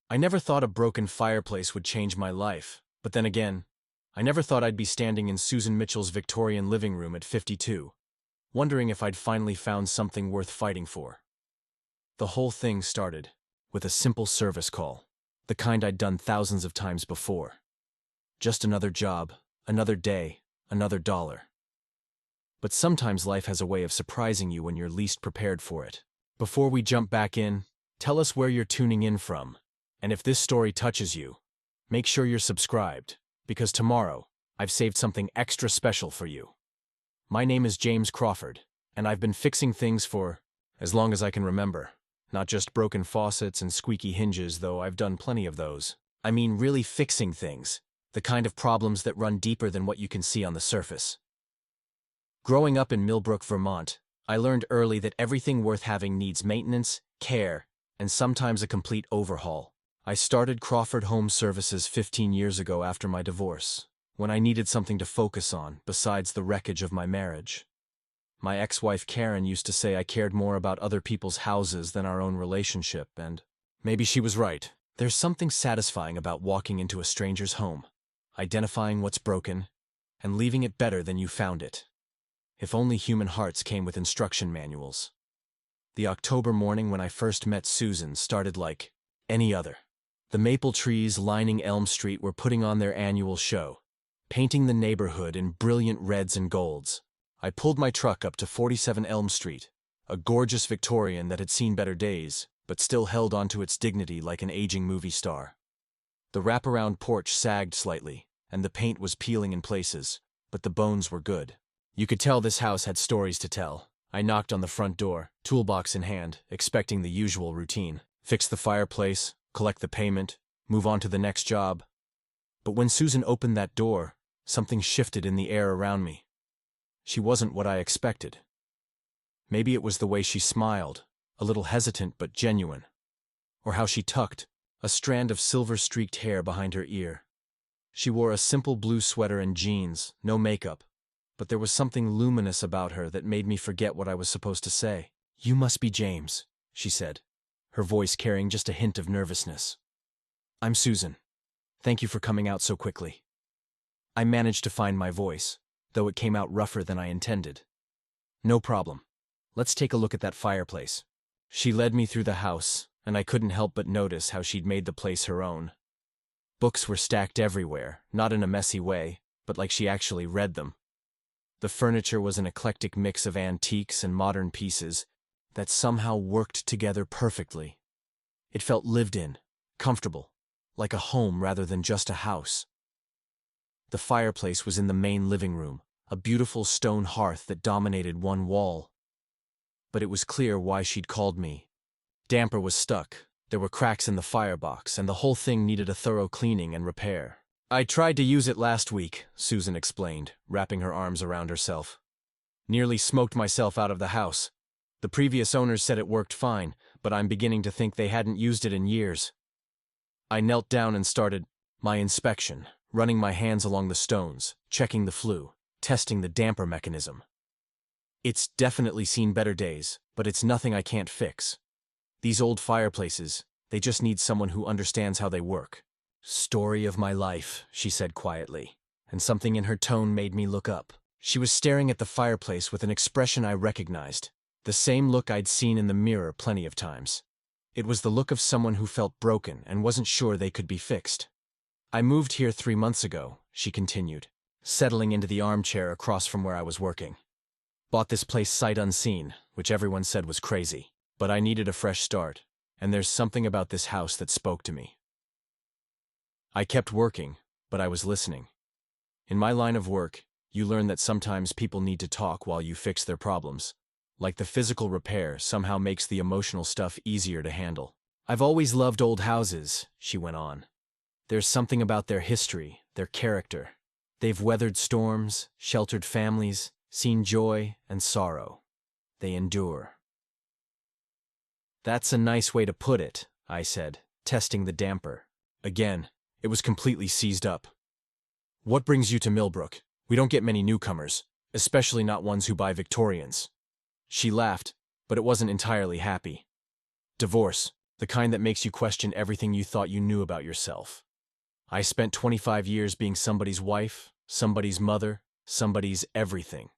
I never thought a broken fireplace would change my life, but then again, I never thought I'd be standing in Susan Mitchell's Victorian living room at 52, wondering if I'd finally found something worth fighting for. The whole thing started with a simple service call, the kind I'd done thousands of times before. Just another job, another day, another dollar. But sometimes life has a way of surprising you when you're least prepared for it. Before we jump back in, tell us where you're tuning in from, and if this story touches you, make sure you're subscribed, because tomorrow, I've saved something extra special for you. My name is James Crawford, and I've been fixing things for as long as I can remember. Not just broken faucets and squeaky hinges, though I've done plenty of those. I mean really fixing things, the kind of problems that run deeper than what you can see on the surface. Growing up in Millbrook, Vermont, I learned early that everything worth having needs maintenance, care, and sometimes a complete overhaul. I started Crawford Home Services 15 years ago after my divorce, when I needed something to focus on besides the wreckage of my marriage. My ex-wife Karen used to say I cared more about other people's houses than our own relationship, and maybe she was right. There's something satisfying about walking into a stranger's home, identifying what's broken, and leaving it better than you found it. If only human hearts came with instruction manuals. The October morning when I first met Susan started like any other. The maple trees lining Elm Street were putting on their annual show, painting the neighborhood in brilliant reds and golds. I pulled my truck up to 47 Elm Street, a gorgeous Victorian that had seen better days, but still held onto its dignity like an aging movie star. The wraparound porch sagged slightly, and the paint was peeling in places, but the bones were good. You could tell this house had stories to tell. I knocked on the front door, toolbox in hand, expecting the usual routine. Fix the fireplace, collect the payment, move on to the next job. But when Susan opened that door, something shifted in the air around me. She wasn't what I expected. Maybe it was the way she smiled, a little hesitant but genuine. Or how she tucked a strand of silver-streaked hair behind her ear. She wore a simple blue sweater and jeans, no makeup, but there was something luminous about her that made me forget what I was supposed to say. "You must be James," she said, her voice carrying just a hint of nervousness. "I'm Susan. Thank you for coming out so quickly." I managed to find my voice, though it came out rougher than I intended. "No problem. Let's take a look at that fireplace." She led me through the house, and I couldn't help but notice how she'd made the place her own. Books were stacked everywhere, not in a messy way, but like she actually read them. The furniture was an eclectic mix of antiques and modern pieces that somehow worked together perfectly. It felt lived in, comfortable, like a home rather than just a house. The fireplace was in the main living room, a beautiful stone hearth that dominated one wall. But it was clear why she'd called me. Damper was stuck, there were cracks in the firebox, and the whole thing needed a thorough cleaning and repair. "I tried to use it last week," Susan explained, wrapping her arms around herself. "Nearly smoked myself out of the house. The previous owners said it worked fine, but I'm beginning to think they hadn't used it in years." I knelt down and started my inspection, running my hands along the stones, checking the flue, testing the damper mechanism. "It's definitely seen better days, but it's nothing I can't fix. These old fireplaces, they just need someone who understands how they work." "Story of my life," she said quietly, and something in her tone made me look up. She was staring at the fireplace with an expression I recognized, the same look I'd seen in the mirror plenty of times. It was the look of someone who felt broken and wasn't sure they could be fixed. "I moved here 3 months ago," she continued, settling into the armchair across from where I was working. "Bought this place sight unseen, which everyone said was crazy. But I needed a fresh start, and there's something about this house that spoke to me." I kept working, but I was listening. In my line of work, you learn that sometimes people need to talk while you fix their problems. Like the physical repair somehow makes the emotional stuff easier to handle. "I've always loved old houses," she went on. "There's something about their history, their character. They've weathered storms, sheltered families, seen joy and sorrow. They endure." "That's a nice way to put it," I said, testing the damper. Again, it was completely seized up. "What brings you to Millbrook? We don't get many newcomers, especially not ones who buy Victorians." She laughed, but it wasn't entirely happy. "Divorce. The kind that makes you question everything you thought you knew about yourself. I spent 25 years being somebody's wife, somebody's mother, somebody's everything.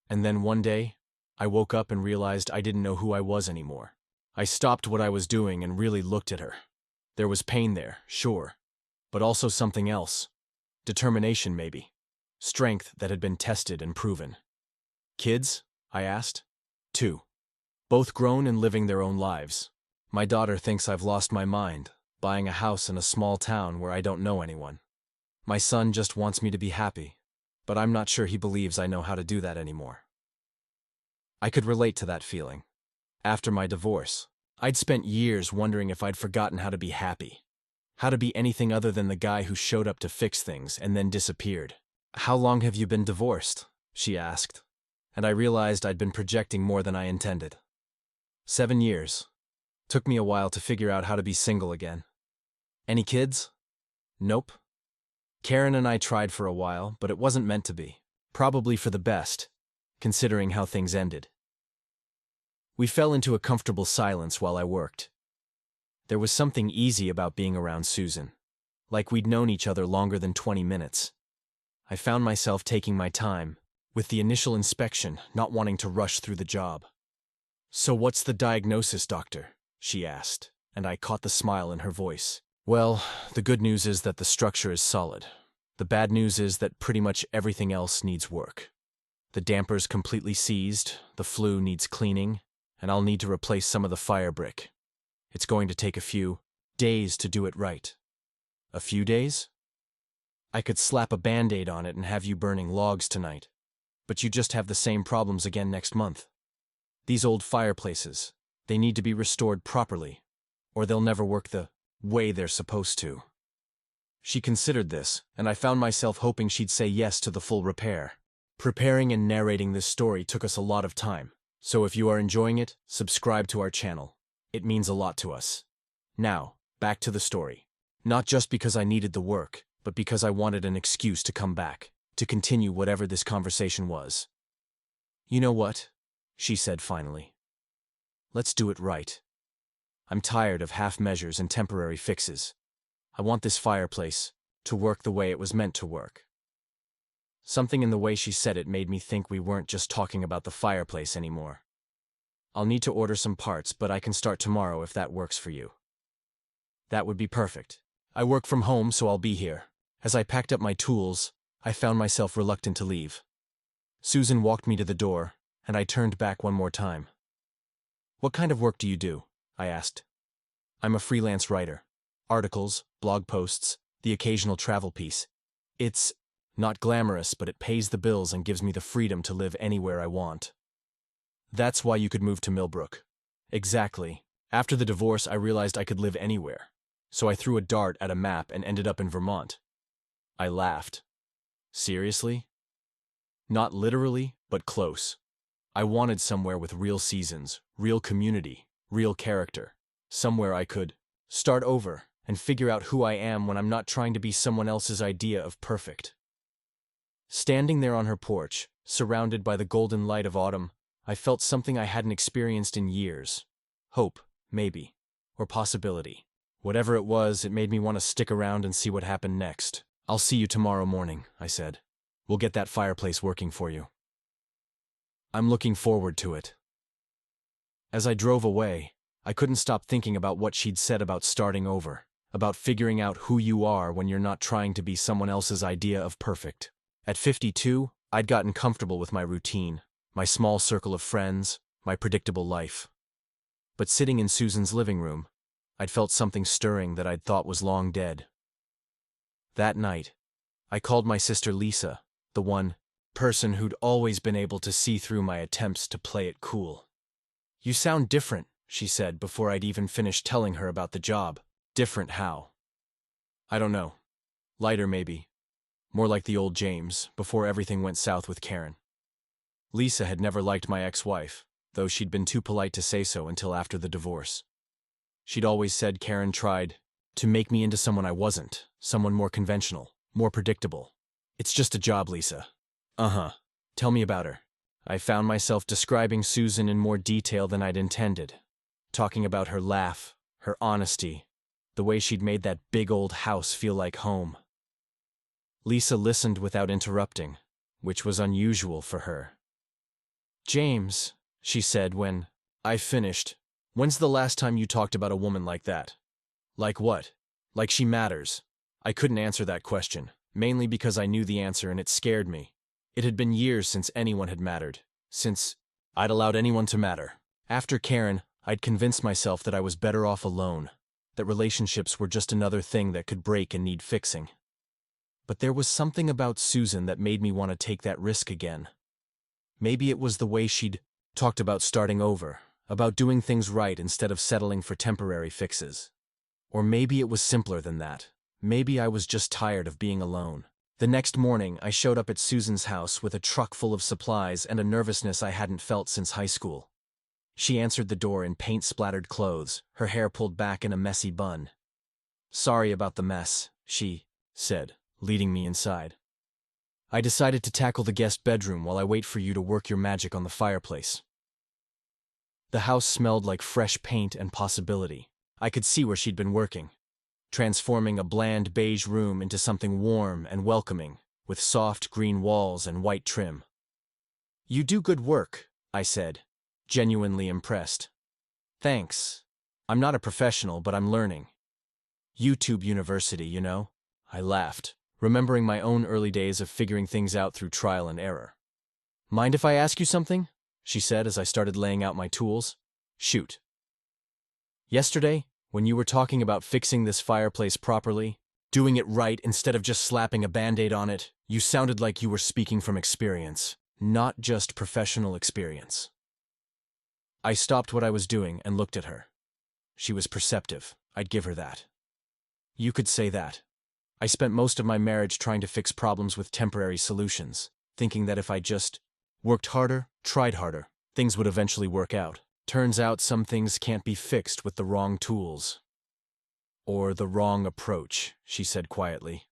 And then one day, I woke up and realized I didn't know who I was anymore. I stopped what I was doing and really looked at her. There was pain there, sure, but also something else. Determination, maybe. Strength that had been tested and proven. Kids? I asked. 2. Both grown and living their own lives. My daughter thinks I've lost my mind, buying a house in a small town where I don't know anyone. My son just wants me to be happy, but I'm not sure he believes I know how to do that anymore. I could relate to that feeling. After my divorce, I'd spent years wondering if I'd forgotten how to be happy. How to be anything other than the guy who showed up to fix things and then disappeared. "How long have you been divorced?" she asked, and I realized I'd been projecting more than I intended. 7 years. Took me a while to figure out how to be single again. Any kids? Nope. Karen and I tried for a while, but it wasn't meant to be. Probably for the best, considering how things ended. We fell into a comfortable silence while I worked. There was something easy about being around Susan, like we'd known each other longer than 20 minutes. I found myself taking my time, with the initial inspection, not wanting to rush through the job. "So what's the diagnosis, doctor?" she asked, and I caught the smile in her voice. "Well, the good news is that the structure is solid. The bad news is that pretty much everything else needs work. The damper's completely seized, the flue needs cleaning, and I'll need to replace some of the fire brick. It's going to take a few days to do it right." "A few days?" "I could slap a Band-Aid on it and have you burning logs tonight, but you just have the same problems again next month. These old fireplaces, they need to be restored properly, or they'll never work the way they're supposed to." She considered this, and I found myself hoping she'd say yes to the full repair. Preparing and narrating this story took us a lot of time, so if you are enjoying it, subscribe to our channel. It means a lot to us. Now, back to the story. Not just because I needed the work, but because I wanted an excuse to come back, to continue whatever this conversation was. "You know what?" she said finally. "Let's do it right. I'm tired of half measures and temporary fixes. I want this fireplace to work the way it was meant to work." Something in the way she said it made me think we weren't just talking about the fireplace anymore. "I'll need to order some parts, but I can start tomorrow if that works for you." "That would be perfect. I work from home, so I'll be here." As I packed up my tools, I found myself reluctant to leave. Susan walked me to the door, and I turned back one more time. "What kind of work do you do?" I asked. "I'm a freelance writer. Articles, blog posts, the occasional travel piece. It's not glamorous, but it pays the bills and gives me the freedom to live anywhere I want." "That's why you could move to Millbrook." "Exactly. After the divorce, I realized I could live anywhere. So I threw a dart at a map and ended up in Vermont." I laughed. "Seriously?" "Not literally, but close. I wanted somewhere with real seasons, real community, real character. Somewhere I could start over and figure out who I am when I'm not trying to be someone else's idea of perfect." Standing there on her porch, surrounded by the golden light of autumn, I felt something I hadn't experienced in years. Hope, maybe, or possibility. Whatever it was, it made me want to stick around and see what happened next. "I'll see you tomorrow morning," I said. "We'll get that fireplace working for you." "I'm looking forward to it." As I drove away, I couldn't stop thinking about what she'd said about starting over, about figuring out who you are when you're not trying to be someone else's idea of perfect. At 52, I'd gotten comfortable with my routine, my small circle of friends, my predictable life. But sitting in Susan's living room, I'd felt something stirring that I'd thought was long dead. That night, I called my sister Lisa, the one person who'd always been able to see through my attempts to play it cool. "You sound different," she said before I'd even finished telling her about the job. "Different how?" "I don't know. Lighter, maybe. More like the old James, before everything went south with Karen." Lisa had never liked my ex-wife, though she'd been too polite to say so until after the divorce. She'd always said Karen tried to make me into someone I wasn't, someone more conventional, more predictable. "It's just a job, Lisa." "Uh-huh. Tell me about her." I found myself describing Susan in more detail than I'd intended. talking about her laugh, her honesty, the way she'd made that big old house feel like home. Lisa listened without interrupting, which was unusual for her. "James," she said when I finished, "when's the last time you talked about a woman like that? Like what? Like she matters?" I couldn't answer that question, mainly because I knew the answer and it scared me. It had been years since anyone had mattered, since I'd allowed anyone to matter. After Karen, I'd convinced myself that I was better off alone, that relationships were just another thing that could break and need fixing. But there was something about Susan that made me want to take that risk again. Maybe it was the way she'd talked about starting over, about doing things right instead of settling for temporary fixes. Or maybe it was simpler than that. Maybe I was just tired of being alone. The next morning, I showed up at Susan's house with a truck full of supplies and a nervousness I hadn't felt since high school. She answered the door in paint-splattered clothes, her hair pulled back in a messy bun. "Sorry about the mess," she said, leading me inside. "I decided to tackle the guest bedroom while I wait for you to work your magic on the fireplace." The house smelled like fresh paint and possibility. I could see where she'd been working, transforming a bland beige room into something warm and welcoming, with soft green walls and white trim. "You do good work," I said, genuinely impressed. "Thanks. I'm not a professional, but I'm learning. YouTube University, you know?" I laughed, remembering my own early days of figuring things out through trial and error. "Mind if I ask you something?" she said as I started laying out my tools. "Shoot." "Yesterday, when you were talking about fixing this fireplace properly, doing it right instead of just slapping a Band-Aid on it, you sounded like you were speaking from experience, not just professional experience." I stopped what I was doing and looked at her. She was perceptive. I'd give her that. "You could say that. I spent most of my marriage trying to fix problems with temporary solutions, thinking that if I just worked harder, tried harder, things would eventually work out. Turns out some things can't be fixed with the wrong tools. Or the wrong approach," she said quietly.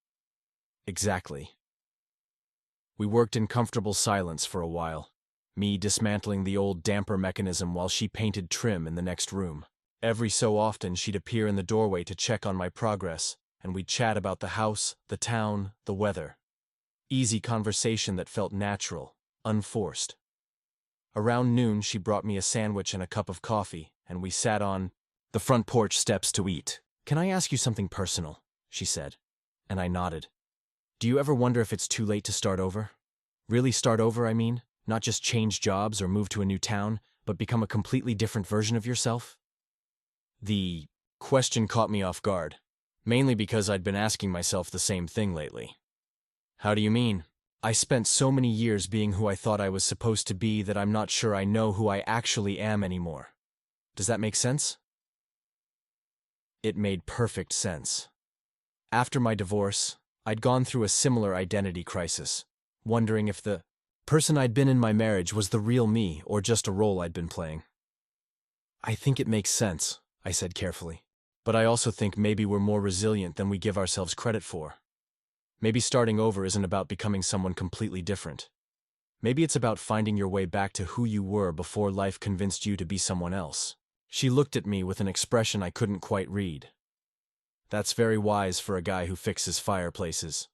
"Exactly." We worked in comfortable silence for a while, me dismantling the old damper mechanism while she painted trim in the next room. Every so often she'd appear in the doorway to check on my progress, and we'd chat about the house, the town, the weather. Easy conversation that felt natural, unforced. Around noon she brought me a sandwich and a cup of coffee, and we sat on the front porch steps to eat. "Can I ask you something personal?" she said, and I nodded. "Do you ever wonder if it's too late to start over? Really start over, I mean? Not just change jobs or move to a new town, but become a completely different version of yourself?" The question caught me off guard, mainly because I'd been asking myself the same thing lately. "How do you mean?" "I spent so many years being who I thought I was supposed to be that I'm not sure I know who I actually am anymore. Does that make sense?" It made perfect sense. After my divorce, I'd gone through a similar identity crisis, wondering if the person I'd been in my marriage was the real me or just a role I'd been playing. "I think it makes sense," I said carefully. "But I also think maybe we're more resilient than we give ourselves credit for. Maybe starting over isn't about becoming someone completely different. Maybe it's about finding your way back to who you were before life convinced you to be someone else." She looked at me with an expression I couldn't quite read. "That's very wise for a guy who fixes fireplaces."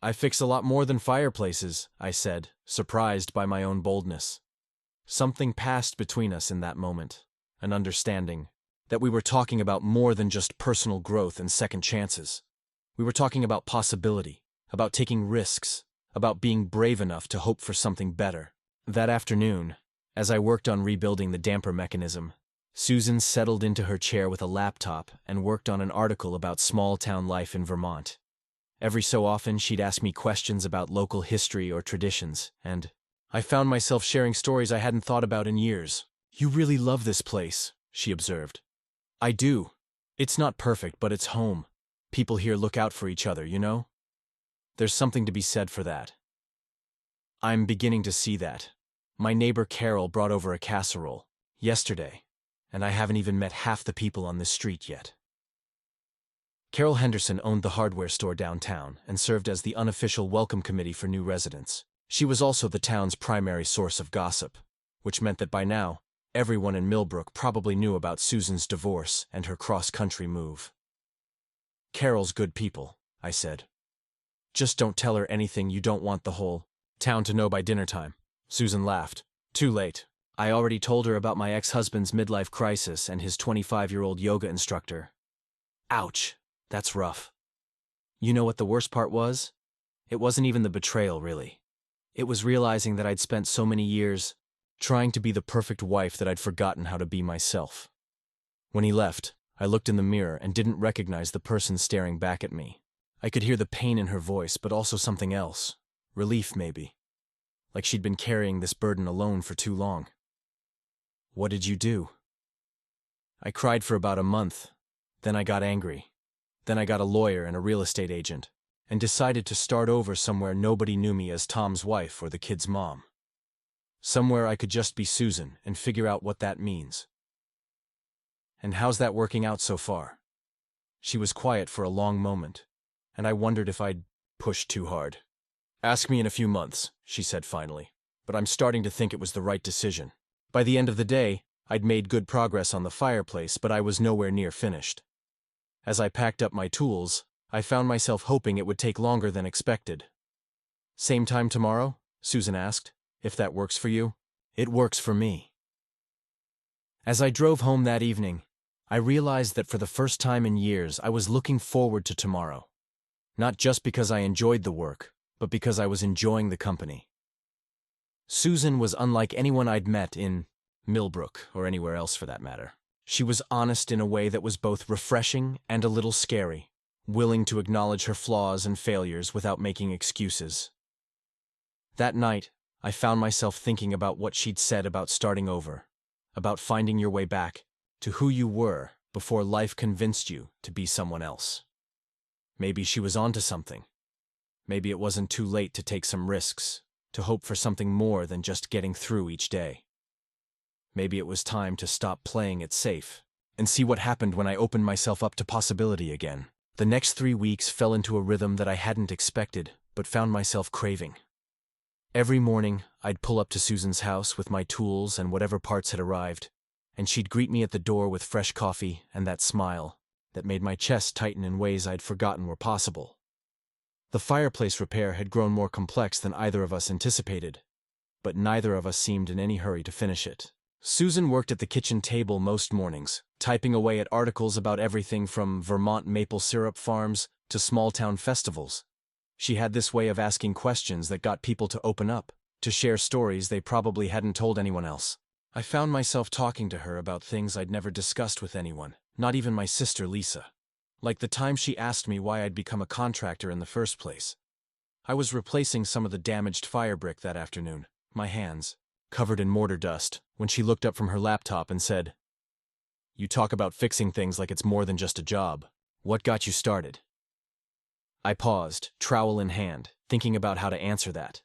"I fix a lot more than fireplaces," I said, surprised by my own boldness. Something passed between us in that moment, an understanding that we were talking about more than just personal growth and second chances. We were talking about possibility, about taking risks, about being brave enough to hope for something better. That afternoon, as I worked on rebuilding the damper mechanism, Susan settled into her chair with a laptop and worked on an article about small-town life in Vermont. Every so often, she'd ask me questions about local history or traditions, and I found myself sharing stories I hadn't thought about in years. "You really love this place," she observed. "I do. It's not perfect, but it's home. People here look out for each other, you know? There's something to be said for that." I'm beginning to see that. My neighbor Carol brought over a casserole yesterday, and I haven't even met half the people on this street yet. Carol Henderson owned the hardware store downtown and served as the unofficial welcome committee for new residents. She was also the town's primary source of gossip, which meant that by now, Everyone in Millbrook probably knew about Susan's divorce and her cross-country move. "Carol's good people," I said. "Just don't tell her anything you don't want the whole town to know by dinner time." Susan laughed. "Too late. I already told her about my ex-husband's midlife crisis and his 25-year-old yoga instructor." Ouch, that's rough. You know what the worst part was? It wasn't even the betrayal, really. It was realizing that I'd spent so many years trying to be the perfect wife that I'd forgotten how to be myself. When he left, I looked in the mirror and didn't recognize the person staring back at me. I could hear the pain in her voice, but also something else. Relief, maybe. Like she'd been carrying this burden alone for too long. "What did you do?" "I cried for about a month. Then I got angry. Then I got a lawyer and a real estate agent, and decided to start over somewhere nobody knew me as Tom's wife or the kid's mom. Somewhere I could just be Susan and figure out what that means." "And how's that working out so far?" She was quiet for a long moment, and I wondered if I'd pushed too hard. "Ask me in a few months," she said finally, "but I'm starting to think it was the right decision." By the end of the day, I'd made good progress on the fireplace, but I was nowhere near finished. As I packed up my tools, I found myself hoping it would take longer than expected. "Same time tomorrow?" Susan asked. "If that works for you." "It works for me." As I drove home that evening, I realized that for the first time in years I was looking forward to tomorrow. Not just because I enjoyed the work, but because I was enjoying the company. Susan was unlike anyone I'd met in Millbrook, or anywhere else for that matter. She was honest in a way that was both refreshing and a little scary, willing to acknowledge her flaws and failures without making excuses. That night, I found myself thinking about what she'd said about starting over, about finding your way back to who you were before life convinced you to be someone else. Maybe she was onto something. Maybe it wasn't too late to take some risks, to hope for something more than just getting through each day. Maybe it was time to stop playing it safe and see what happened when I opened myself up to possibility again. The next 3 weeks fell into a rhythm that I hadn't expected, but found myself craving. Every morning, I'd pull up to Susan's house with my tools and whatever parts had arrived, and she'd greet me at the door with fresh coffee and that smile that made my chest tighten in ways I'd forgotten were possible. The fireplace repair had grown more complex than either of us anticipated, but neither of us seemed in any hurry to finish it. Susan worked at the kitchen table most mornings, typing away at articles about everything from Vermont maple syrup farms to small-town festivals. She had this way of asking questions that got people to open up, to share stories they probably hadn't told anyone else. I found myself talking to her about things I'd never discussed with anyone, not even my sister Lisa. Like the time she asked me why I'd become a contractor in the first place. I was replacing some of the damaged fire brick that afternoon, my hands covered in mortar dust, when she looked up from her laptop and said, "You talk about fixing things like it's more than just a job. What got you started?" I paused, trowel in hand, thinking about how to answer that.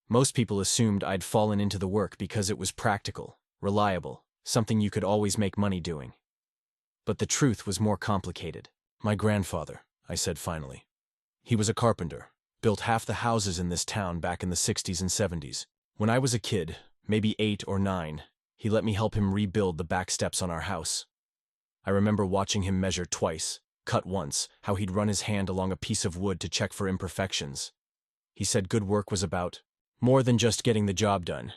Most people assumed I'd fallen into the work because it was practical, reliable, something you could always make money doing. But the truth was more complicated. "My grandfather," I said finally. "He was a carpenter, built half the houses in this town back in the 60s and 70s. When I was a kid, maybe 8 or 9, he let me help him rebuild the back steps on our house. I remember watching him measure twice, cut once, how he'd run his hand along a piece of wood to check for imperfections. He said good work was about more than just getting the job done.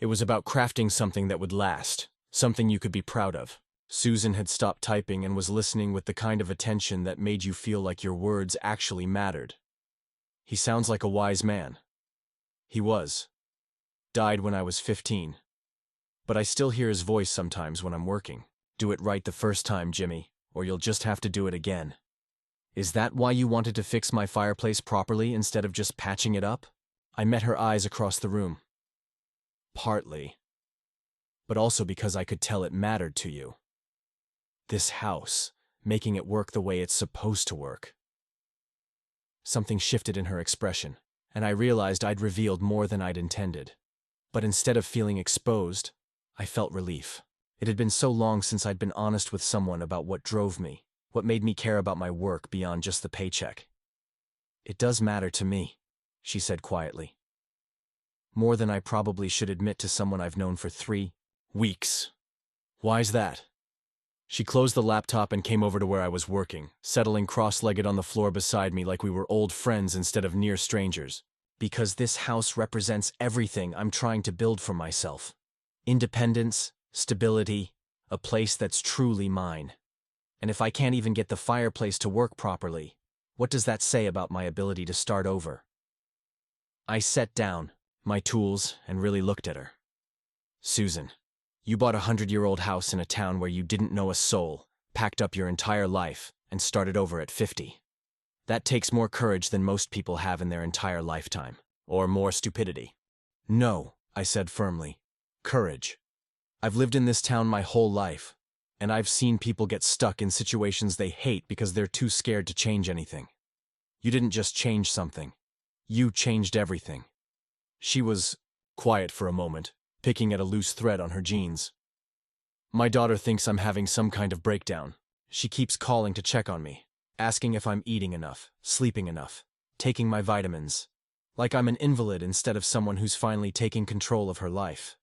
It was about crafting something that would last, something you could be proud of." Susan had stopped typing and was listening with the kind of attention that made you feel like your words actually mattered. "He sounds like a wise man." He was. Died when I was 15. But I still hear his voice sometimes when I'm working. "Do it right the first time, Jimmy, or you'll just have to do it again." "Is that why you wanted to fix my fireplace properly instead of just patching it up?" I met her eyes across the room. "Partly. But also because I could tell it mattered to you. This house, making it work the way it's supposed to work." Something shifted in her expression, and I realized I'd revealed more than I'd intended. But instead of feeling exposed, I felt relief. It had been so long since I'd been honest with someone about what drove me, what made me care about my work beyond just the paycheck. "It does matter to me," she said quietly. "More than I probably should admit to someone I've known for 3 Weeks. Why's that? She closed the laptop and came over to where I was working, settling cross-legged on the floor beside me like we were old friends instead of near strangers. Because this house represents everything I'm trying to build for myself. Independence, stability, a place that's truly mine. And if I can't even get the fireplace to work properly, what does that say about my ability to start over? I set down my tools and really looked at her. Susan, you bought a 100-year-old house in a town where you didn't know a soul, packed up your entire life, and started over at 50. That takes more courage than most people have in their entire lifetime. Or more stupidity. No, I said firmly. Courage. I've lived in this town my whole life, and I've seen people get stuck in situations they hate because they're too scared to change anything. You didn't just change something. You changed everything. She was quiet for a moment, picking at a loose thread on her jeans. My daughter thinks I'm having some kind of breakdown. She keeps calling to check on me, asking if I'm eating enough, sleeping enough, taking my vitamins. Like I'm an invalid instead of someone who's finally taking control of her life.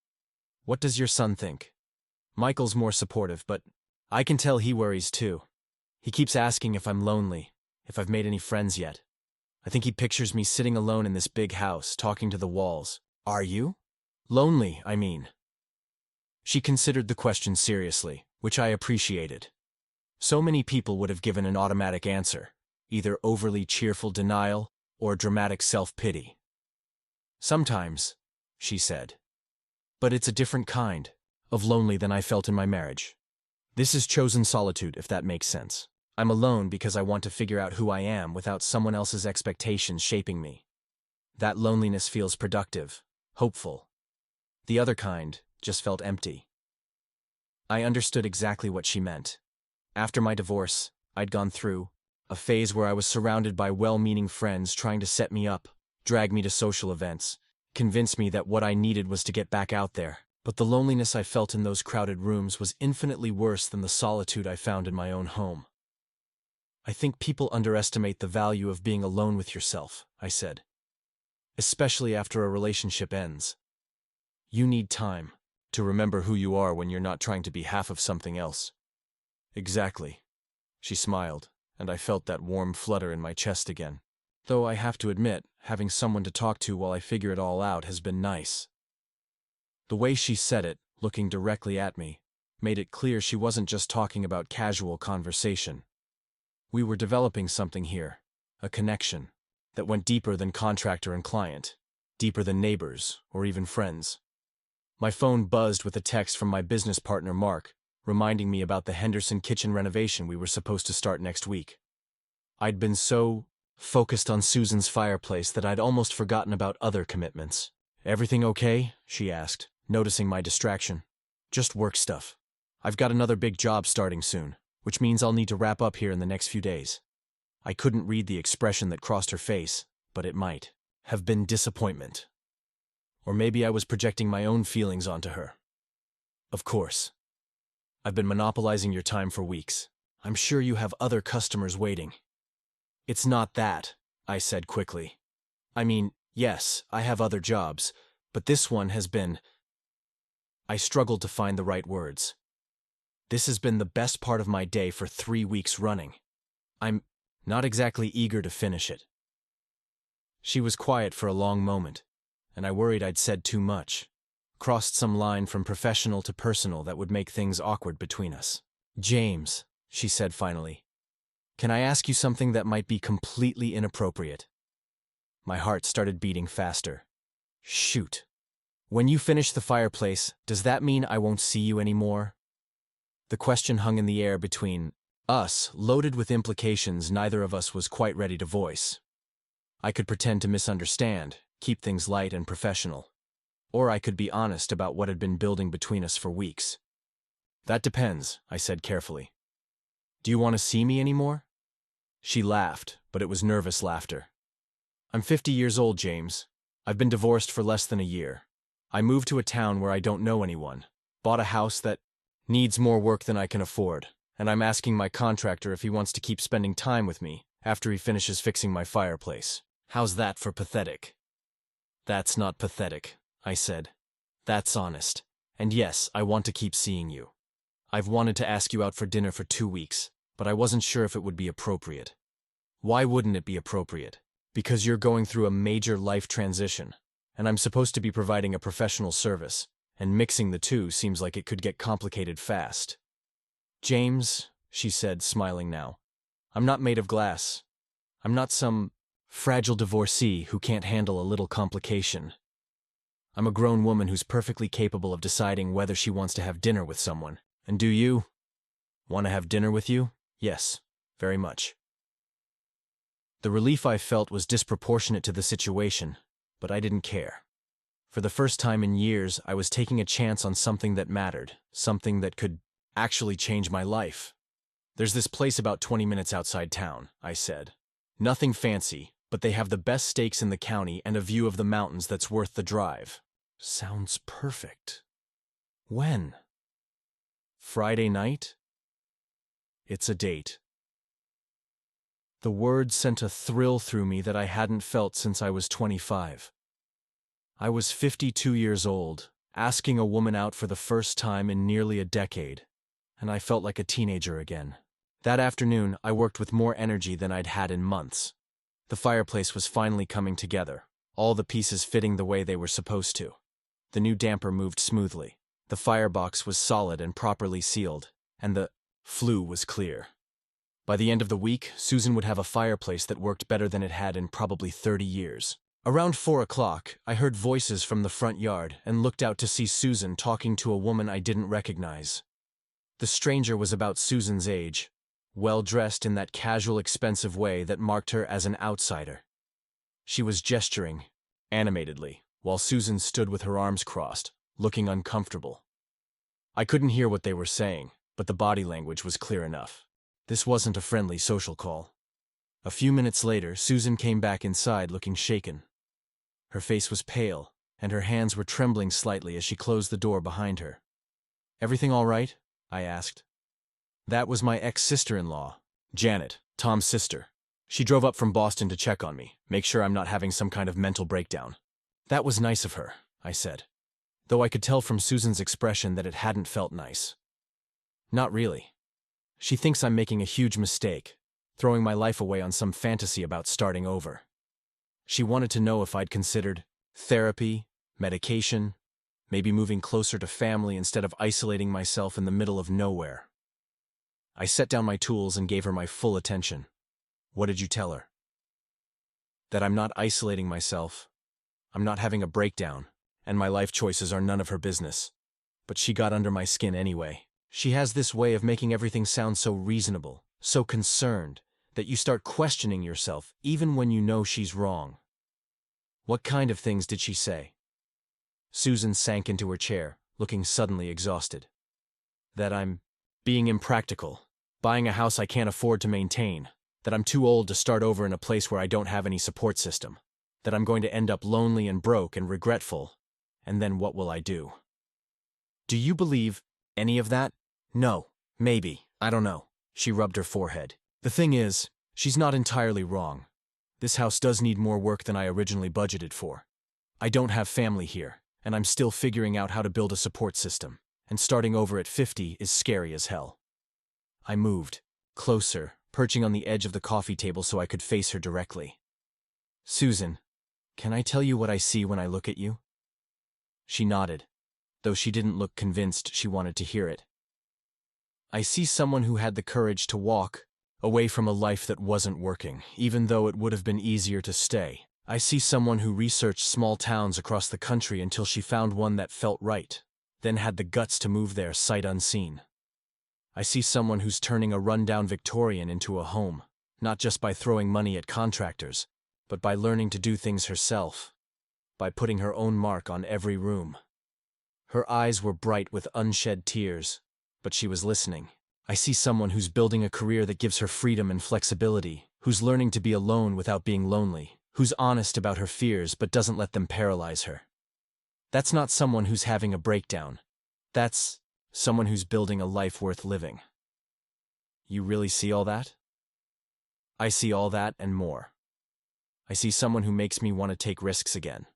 What does your son think? Michael's more supportive, but I can tell he worries too. He keeps asking if I'm lonely, if I've made any friends yet. I think he pictures me sitting alone in this big house, talking to the walls. Are you? Lonely, I mean. She considered the question seriously, which I appreciated. So many people would have given an automatic answer, either overly cheerful denial or dramatic self-pity. Sometimes, she said. But it's a different kind of lonely than I felt in my marriage. This is chosen solitude, if that makes sense. I'm alone because I want to figure out who I am without someone else's expectations shaping me. That loneliness feels productive, hopeful. The other kind just felt empty. I understood exactly what she meant. After my divorce, I'd gone through a phase where I was surrounded by well-meaning friends trying to set me up, drag me to social events, convince me that what I needed was to get back out there. But the loneliness I felt in those crowded rooms was infinitely worse than the solitude I found in my own home. I think people underestimate the value of being alone with yourself, I said. Especially after a relationship ends. You need time to remember who you are when you're not trying to be half of something else. Exactly. She smiled, and I felt that warm flutter in my chest again. Though I have to admit, having someone to talk to while I figure it all out has been nice. The way she said it, looking directly at me, made it clear she wasn't just talking about casual conversation. We were developing something here, a connection, that went deeper than contractor and client, deeper than neighbors or even friends. My phone buzzed with a text from my business partner Mark, reminding me about the Henderson kitchen renovation we were supposed to start next week. I'd been so focused on Susan's fireplace that I'd almost forgotten about other commitments. Everything okay? She asked, noticing my distraction. Just work stuff. I've got another big job starting soon, which means I'll need to wrap up here in the next few days. I couldn't read the expression that crossed her face, but it might have been disappointment. Or maybe I was projecting my own feelings onto her. Of course. I've been monopolizing your time for weeks. I'm sure you have other customers waiting. It's not that, I said quickly. I mean, yes, I have other jobs, but this one has been... I struggled to find the right words. This has been the best part of my day for 3 weeks running. I'm not exactly eager to finish it. She was quiet for a long moment, and I worried I'd said too much, crossed some line from professional to personal that would make things awkward between us. James, she said finally, can I ask you something that might be completely inappropriate? My heart started beating faster. Shoot. When you finish the fireplace, does that mean I won't see you anymore? The question hung in the air between us, loaded with implications neither of us was quite ready to voice. I could pretend to misunderstand, keep things light and professional. Or I could be honest about what had been building between us for weeks. That depends, I said carefully. Do you want to see me anymore? She laughed, but it was nervous laughter. I'm 50 years old, James. I've been divorced for less than a year. I moved to a town where I don't know anyone, bought a house that needs more work than I can afford, and I'm asking my contractor if he wants to keep spending time with me after he finishes fixing my fireplace. How's that for pathetic? That's not pathetic, I said. That's honest. And yes, I want to keep seeing you. I've wanted to ask you out for dinner for 2 weeks, but I wasn't sure if it would be appropriate. Why wouldn't it be appropriate? Because you're going through a major life transition, and I'm supposed to be providing a professional service, and mixing the two seems like it could get complicated fast. James, she said, smiling now, I'm not made of glass. I'm not some fragile divorcee who can't handle a little complication. I'm a grown woman who's perfectly capable of deciding whether she wants to have dinner with someone. And do you want to have dinner with you? Yes, very much. The relief I felt was disproportionate to the situation, but I didn't care. For the first time in years, I was taking a chance on something that mattered, something that could actually change my life. There's this place about 20 minutes outside town, I said. Nothing fancy, but they have the best steaks in the county and a view of the mountains that's worth the drive. Sounds perfect. When? Friday night? It's a date. The word sent a thrill through me that I hadn't felt since I was 25. I was 52 years old, asking a woman out for the first time in nearly a decade, and I felt like a teenager again. That afternoon, I worked with more energy than I'd had in months. The fireplace was finally coming together, all the pieces fitting the way they were supposed to. The new damper moved smoothly. The firebox was solid and properly sealed, and the flue was clear. By the end of the week, Susan would have a fireplace that worked better than it had in probably 30 years. Around 4 o'clock, I heard voices from the front yard and looked out to see Susan talking to a woman I didn't recognize. The stranger was about Susan's age, well-dressed in that casual, expensive way that marked her as an outsider. She was gesturing, animatedly, while Susan stood with her arms crossed, looking uncomfortable. I couldn't hear what they were saying, but the body language was clear enough. This wasn't a friendly social call. A few minutes later, Susan came back inside looking shaken. Her face was pale, and her hands were trembling slightly as she closed the door behind her. "Everything all right?" I asked. That was my ex-sister-in-law, Janet, Tom's sister. She drove up from Boston to check on me, make sure I'm not having some kind of mental breakdown. That was nice of her, I said, though I could tell from Susan's expression that it hadn't felt nice. Not really. She thinks I'm making a huge mistake, throwing my life away on some fantasy about starting over. She wanted to know if I'd considered therapy, medication, maybe moving closer to family instead of isolating myself in the middle of nowhere. I set down my tools and gave her my full attention. What did you tell her? That I'm not isolating myself, I'm not having a breakdown, and my life choices are none of her business. But she got under my skin anyway. She has this way of making everything sound so reasonable, so concerned, that you start questioning yourself even when you know she's wrong. What kind of things did she say? Susan sank into her chair, looking suddenly exhausted. That I'm being impractical, buying a house I can't afford to maintain, that I'm too old to start over in a place where I don't have any support system, that I'm going to end up lonely and broke and regretful, and then what will I do? Do you believe any of that? No, maybe, I don't know. She rubbed her forehead. The thing is, she's not entirely wrong. This house does need more work than I originally budgeted for. I don't have family here, and I'm still figuring out how to build a support system, and starting over at 50 is scary as hell. I moved, closer, perching on the edge of the coffee table so I could face her directly. Susan, can I tell you what I see when I look at you? She nodded, though she didn't look convinced she wanted to hear it. I see someone who had the courage to walk away from a life that wasn't working, even though it would have been easier to stay. I see someone who researched small towns across the country until she found one that felt right, then had the guts to move there sight unseen. I see someone who's turning a rundown Victorian into a home, not just by throwing money at contractors, but by learning to do things herself, by putting her own mark on every room. Her eyes were bright with unshed tears, but she was listening. I see someone who's building a career that gives her freedom and flexibility, who's learning to be alone without being lonely, who's honest about her fears but doesn't let them paralyze her. That's not someone who's having a breakdown. That's someone who's building a life worth living. You really see all that? I see all that and more. I see someone who makes me want to take risks again,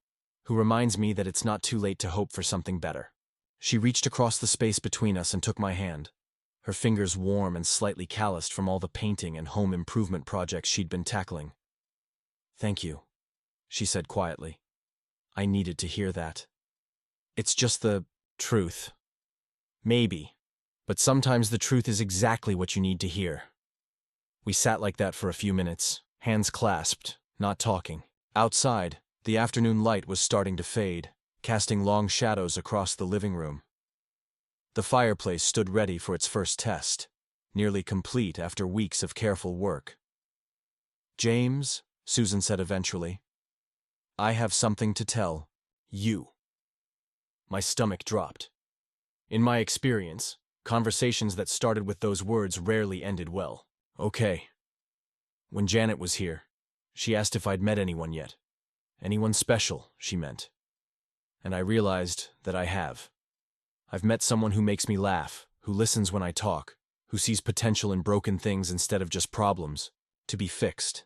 who reminds me that it's not too late to hope for something better. She reached across the space between us and took my hand, her fingers warm and slightly calloused from all the painting and home improvement projects she'd been tackling. "Thank you," she said quietly. I needed to hear that. It's just the truth. Maybe, but sometimes the truth is exactly what you need to hear. We sat like that for a few minutes, hands clasped, not talking. Outside, the afternoon light was starting to fade, casting long shadows across the living room. The fireplace stood ready for its first test, nearly complete after weeks of careful work. "James," Susan said eventually, "I have something to tell you." My stomach dropped. In my experience, conversations that started with those words rarely ended well. "Okay." When Janet was here, she asked if I'd met anyone yet. Anyone special, she meant. And I realized that I have. I've met someone who makes me laugh, who listens when I talk, who sees potential in broken things instead of just problems, to be fixed.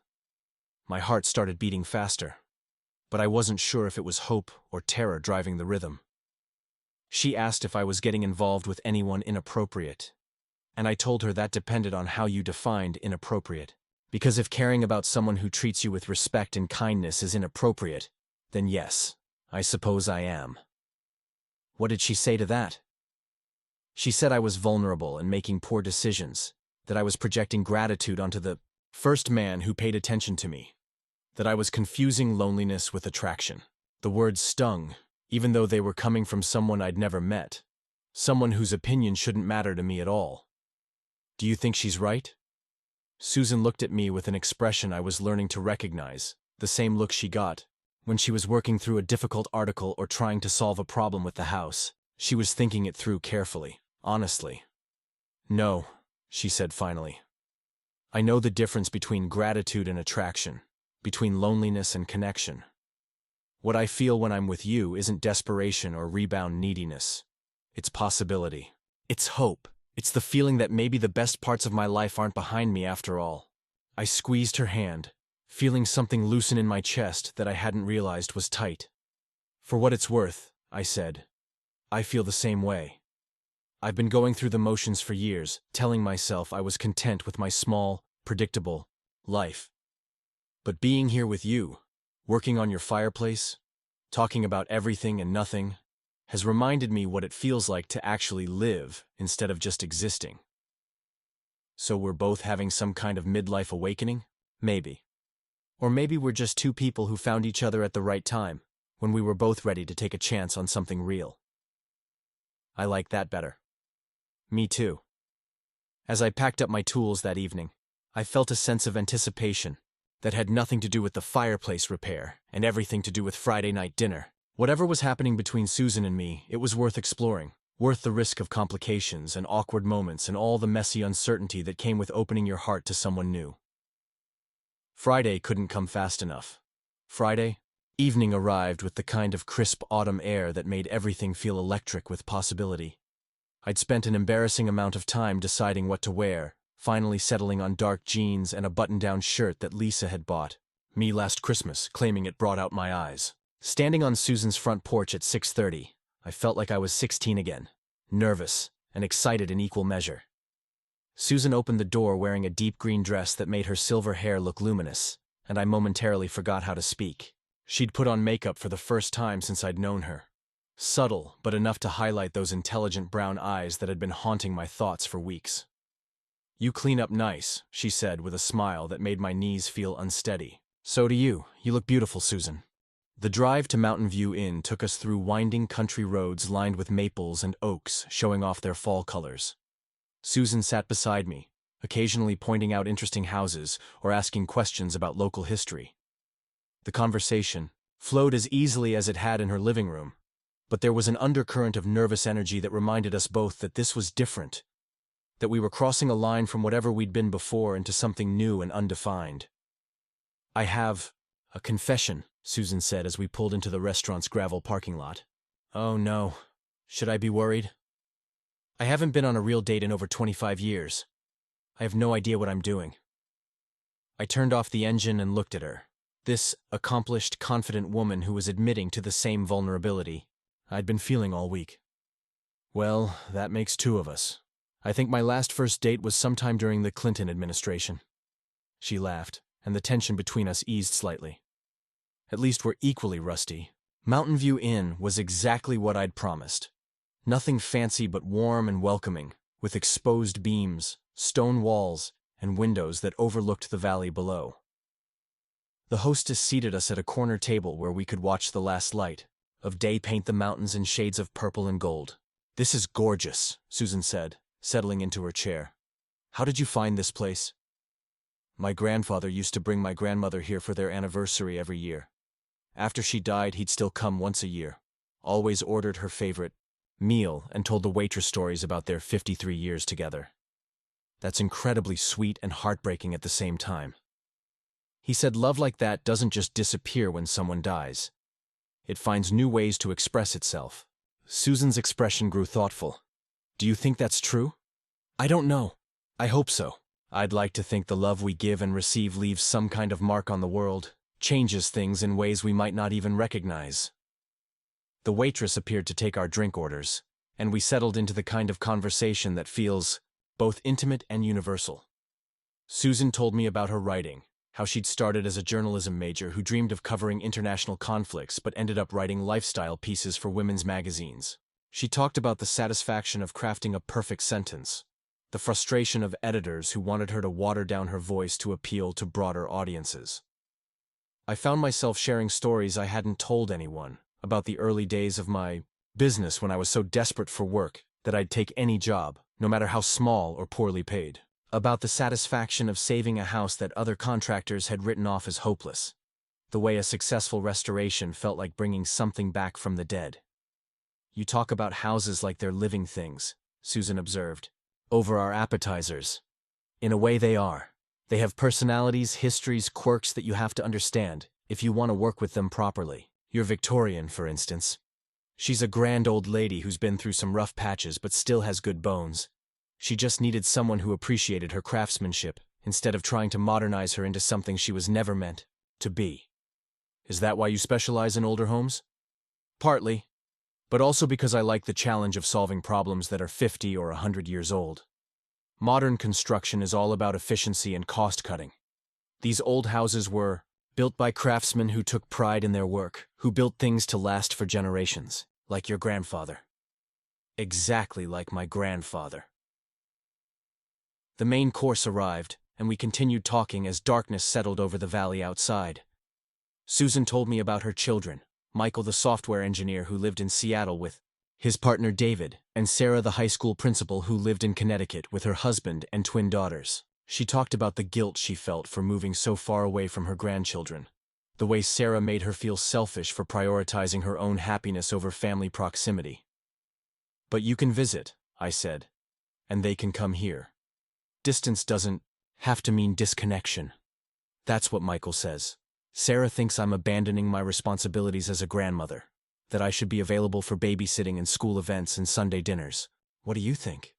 My heart started beating faster, but I wasn't sure if it was hope or terror driving the rhythm. She asked if I was getting involved with anyone inappropriate, and I told her that depended on how you defined inappropriate. Because if caring about someone who treats you with respect and kindness is inappropriate, then yes, I suppose I am. What did she say to that? She said I was vulnerable and making poor decisions, that I was projecting gratitude onto the first man who paid attention to me, that I was confusing loneliness with attraction. The words stung, even though they were coming from someone I'd never met, someone whose opinion shouldn't matter to me at all. Do you think she's right? Susan looked at me with an expression I was learning to recognize, the same look she got when she was working through a difficult article or trying to solve a problem with the house. She was thinking it through carefully, honestly. "No," she said finally. "I know the difference between gratitude and attraction, between loneliness and connection. What I feel when I'm with you isn't desperation or rebound neediness. It's possibility. It's hope. It's the feeling that maybe the best parts of my life aren't behind me after all." I squeezed her hand, feeling something loosen in my chest that I hadn't realized was tight. "For what it's worth," I said, "I feel the same way. I've been going through the motions for years, telling myself I was content with my small, predictable life. But being here with you, working on your fireplace, talking about everything and nothing, has reminded me what it feels like to actually live instead of just existing." So we're both having some kind of midlife awakening? Maybe. Or maybe we're just two people who found each other at the right time, when we were both ready to take a chance on something real. I like that better. Me too. As I packed up my tools that evening, I felt a sense of anticipation that had nothing to do with the fireplace repair and everything to do with Friday night dinner. Whatever was happening between Susan and me, it was worth exploring, worth the risk of complications and awkward moments and all the messy uncertainty that came with opening your heart to someone new. Friday couldn't come fast enough. Friday evening arrived with the kind of crisp autumn air that made everything feel electric with possibility. I'd spent an embarrassing amount of time deciding what to wear, finally settling on dark jeans and a button-down shirt that Lisa had bought me last Christmas, claiming it brought out my eyes. Standing on Susan's front porch at 6:30, I felt like I was 16 again, nervous and excited in equal measure. Susan opened the door wearing a deep green dress that made her silver hair look luminous, and I momentarily forgot how to speak. She'd put on makeup for the first time since I'd known her. Subtle, but enough to highlight those intelligent brown eyes that had been haunting my thoughts for weeks. "You clean up nice," she said with a smile that made my knees feel unsteady. "So do you. You look beautiful, Susan." The drive to Mountain View Inn took us through winding country roads lined with maples and oaks showing off their fall colors. Susan sat beside me, occasionally pointing out interesting houses or asking questions about local history. The conversation flowed as easily as it had in her living room, but there was an undercurrent of nervous energy that reminded us both that this was different, that we were crossing a line from whatever we'd been before into something new and undefined. "I have a confession," Susan said as we pulled into the restaurant's gravel parking lot. "Oh no. Should I be worried?" "I haven't been on a real date in over 25 years. I have no idea what I'm doing." I turned off the engine and looked at her. This accomplished, confident woman who was admitting to the same vulnerability I'd been feeling all week. Well, that makes two of us. I think my last first date was sometime during the Clinton administration. She laughed, and the tension between us eased slightly. At least we're equally rusty. Mountain View Inn was exactly what I'd promised. Nothing fancy but warm and welcoming, with exposed beams, stone walls, and windows that overlooked the valley below. The hostess seated us at a corner table where we could watch the last light of day paint the mountains in shades of purple and gold. "This is gorgeous," Susan said, settling into her chair. "How did you find this place?" "My grandfather used to bring my grandmother here for their anniversary every year. After she died, he'd still come once a year. Always ordered her favorite meal and told the waitress stories about their 53 years together. That's incredibly sweet and heartbreaking at the same time. He said love like that doesn't just disappear when someone dies. It finds new ways to express itself." Susan's expression grew thoughtful. "Do you think that's true?" "I don't know. I hope so. I'd like to think the love we give and receive leaves some kind of mark on the world, changes things in ways we might not even recognize." The waitress appeared to take our drink orders, and we settled into the kind of conversation that feels both intimate and universal. Susan told me about her writing, how she'd started as a journalism major who dreamed of covering international conflicts but ended up writing lifestyle pieces for women's magazines. She talked about the satisfaction of crafting a perfect sentence, the frustration of editors who wanted her to water down her voice to appeal to broader audiences. I found myself sharing stories I hadn't told anyone about the early days of my business when I was so desperate for work that I'd take any job, no matter how small or poorly paid. About the satisfaction of saving a house that other contractors had written off as hopeless. The way a successful restoration felt like bringing something back from the dead. "You talk about houses like they're living things," Susan observed, "over our appetizers. In a way they are. They have personalities, histories, quirks that you have to understand if you want to work with them properly. Your Victorian, for instance. She's a grand old lady who's been through some rough patches but still has good bones. She just needed someone who appreciated her craftsmanship, instead of trying to modernize her into something she was never meant to be." "Is that why you specialize in older homes?" "Partly, but also because I like the challenge of solving problems that are 50 or 100 years old. Modern construction is all about efficiency and cost-cutting. These old houses were built by craftsmen who took pride in their work, who built things to last for generations, like your grandfather." "Exactly like my grandfather." The main course arrived, and we continued talking as darkness settled over the valley outside. Susan told me about her children, Michael the software engineer who lived in Seattle with his partner David, and Sarah the high school principal who lived in Connecticut with her husband and twin daughters. She talked about the guilt she felt for moving so far away from her grandchildren, the way Sarah made her feel selfish for prioritizing her own happiness over family proximity. "But you can visit," I said, "and they can come here. Distance doesn't have to mean disconnection." That's what Michael says. "Sarah thinks I'm abandoning my responsibilities as a grandmother, that I should be available for babysitting and school events and Sunday dinners. What do you think?"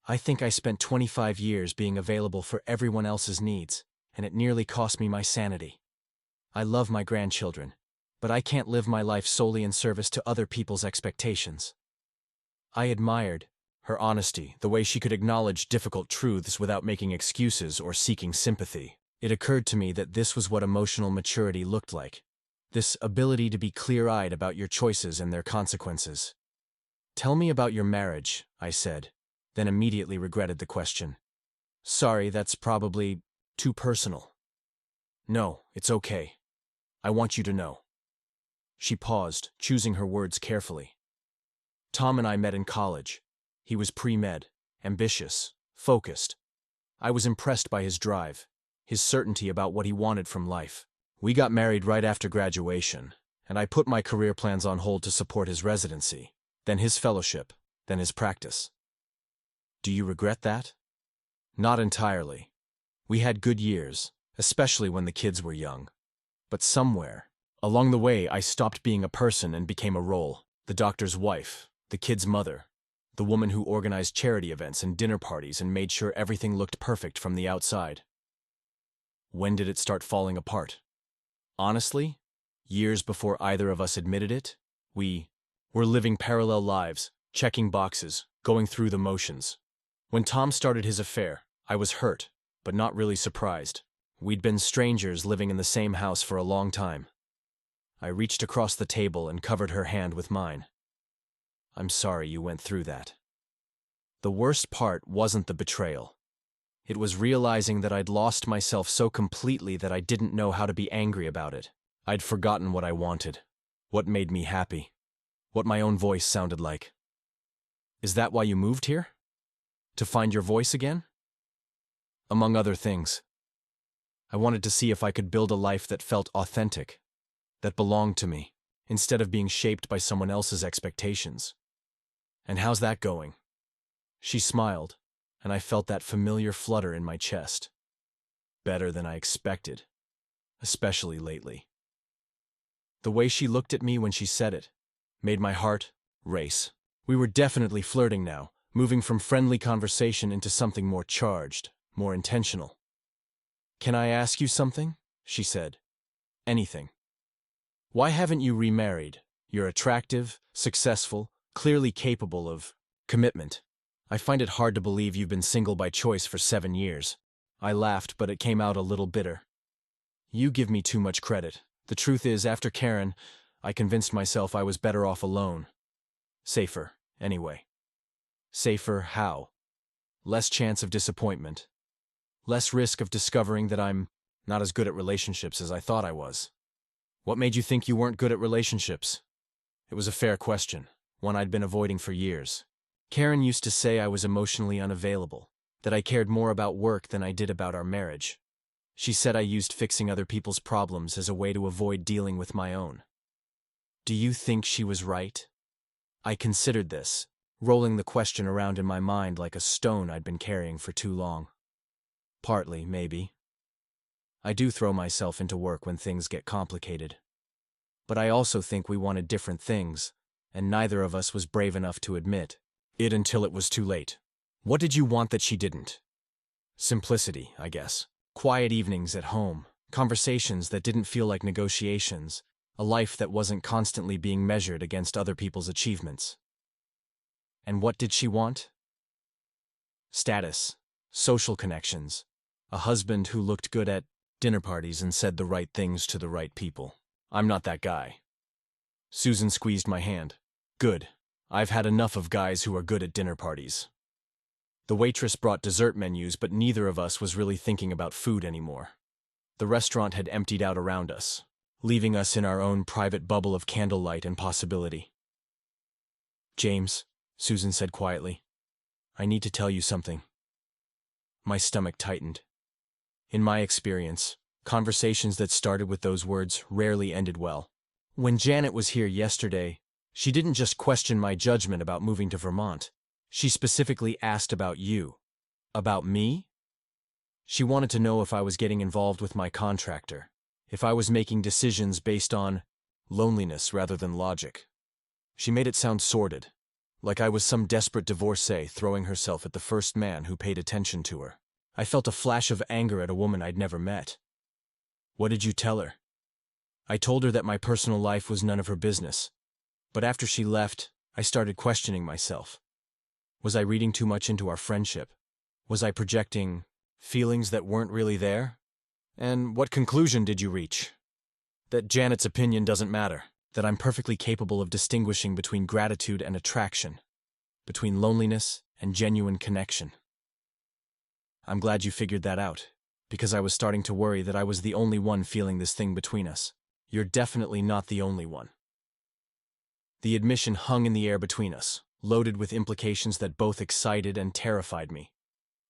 "I think I spent 25 years being available for everyone else's needs, and it nearly cost me my sanity. I love my grandchildren, but I can't live my life solely in service to other people's expectations." I admired her honesty, the way she could acknowledge difficult truths without making excuses or seeking sympathy. It occurred to me that this was what emotional maturity looked like. This ability to be clear-eyed about your choices and their consequences. "Tell me about your marriage," I said, then immediately regretted the question. "Sorry, that's probably too personal." "No, it's okay. I want you to know." She paused, choosing her words carefully. "Tom and I met in college. He was pre-med, ambitious, focused. I was impressed by his drive, his certainty about what he wanted from life. We got married right after graduation, and I put my career plans on hold to support his residency, then his fellowship, then his practice." "Do you regret that?" "Not entirely. We had good years, especially when the kids were young. But somewhere along the way, I stopped being a person and became a role. The doctor's wife, the kid's mother, the woman who organized charity events and dinner parties and made sure everything looked perfect from the outside." "When did it start falling apart?" "Honestly, years before either of us admitted it. We were living parallel lives, checking boxes, going through the motions. When Tom started his affair, I was hurt, but not really surprised. We'd been strangers living in the same house for a long time. I reached across the table and covered her hand with mine. I'm sorry you went through that. The worst part wasn't the betrayal. It was realizing that I'd lost myself so completely that I didn't know how to be angry about it. I'd forgotten what I wanted, what made me happy, what my own voice sounded like. Is that why you moved here? To find your voice again? Among other things. I wanted to see if I could build a life that felt authentic, that belonged to me, instead of being shaped by someone else's expectations. And how's that going? She smiled, and I felt that familiar flutter in my chest. Better than I expected, especially lately. The way she looked at me when she said it made my heart race. We were definitely flirting now, moving from friendly conversation into something more charged, more intentional. Can I ask you something? She said. Anything. Why haven't you remarried? You're attractive, successful, clearly capable of commitment. I find it hard to believe you've been single by choice for 7 years. I laughed, but it came out a little bitter. You give me too much credit. The truth is, after Karen, I convinced myself I was better off alone. Safer, anyway. Safer how? Less chance of disappointment. Less risk of discovering that I'm not as good at relationships as I thought I was. What made you think you weren't good at relationships? It was a fair question, one I'd been avoiding for years. Karen used to say I was emotionally unavailable, that I cared more about work than I did about our marriage. She said I used fixing other people's problems as a way to avoid dealing with my own. Do you think she was right? I considered this, rolling the question around in my mind like a stone I'd been carrying for too long. Partly, maybe. I do throw myself into work when things get complicated. But I also think we wanted different things, and neither of us was brave enough to admit it until it was too late. What did you want that she didn't? Simplicity, I guess. Quiet evenings at home, conversations that didn't feel like negotiations, a life that wasn't constantly being measured against other people's achievements. And what did she want? Status, social connections, a husband who looked good at dinner parties and said the right things to the right people. I'm not that guy. Susan squeezed my hand. Good. I've had enough of guys who are good at dinner parties. The waitress brought dessert menus, but neither of us was really thinking about food anymore. The restaurant had emptied out around us, leaving us in our own private bubble of candlelight and possibility. James, Susan said quietly, I need to tell you something. My stomach tightened. In my experience, conversations that started with those words rarely ended well. When Janet was here yesterday, she didn't just question my judgment about moving to Vermont. She specifically asked about you. About me? She wanted to know if I was getting involved with my contractor, if I was making decisions based on loneliness rather than logic. She made it sound sordid, like I was some desperate divorcee throwing herself at the first man who paid attention to her. I felt a flash of anger at a woman I'd never met. What did you tell her? I told her that my personal life was none of her business. But after she left, I started questioning myself. Was I reading too much into our friendship? Was I projecting feelings that weren't really there? And what conclusion did you reach? That Janet's opinion doesn't matter, that I'm perfectly capable of distinguishing between gratitude and attraction, between loneliness and genuine connection. I'm glad you figured that out, because I was starting to worry that I was the only one feeling this thing between us. You're definitely not the only one. The admission hung in the air between us, loaded with implications that both excited and terrified me.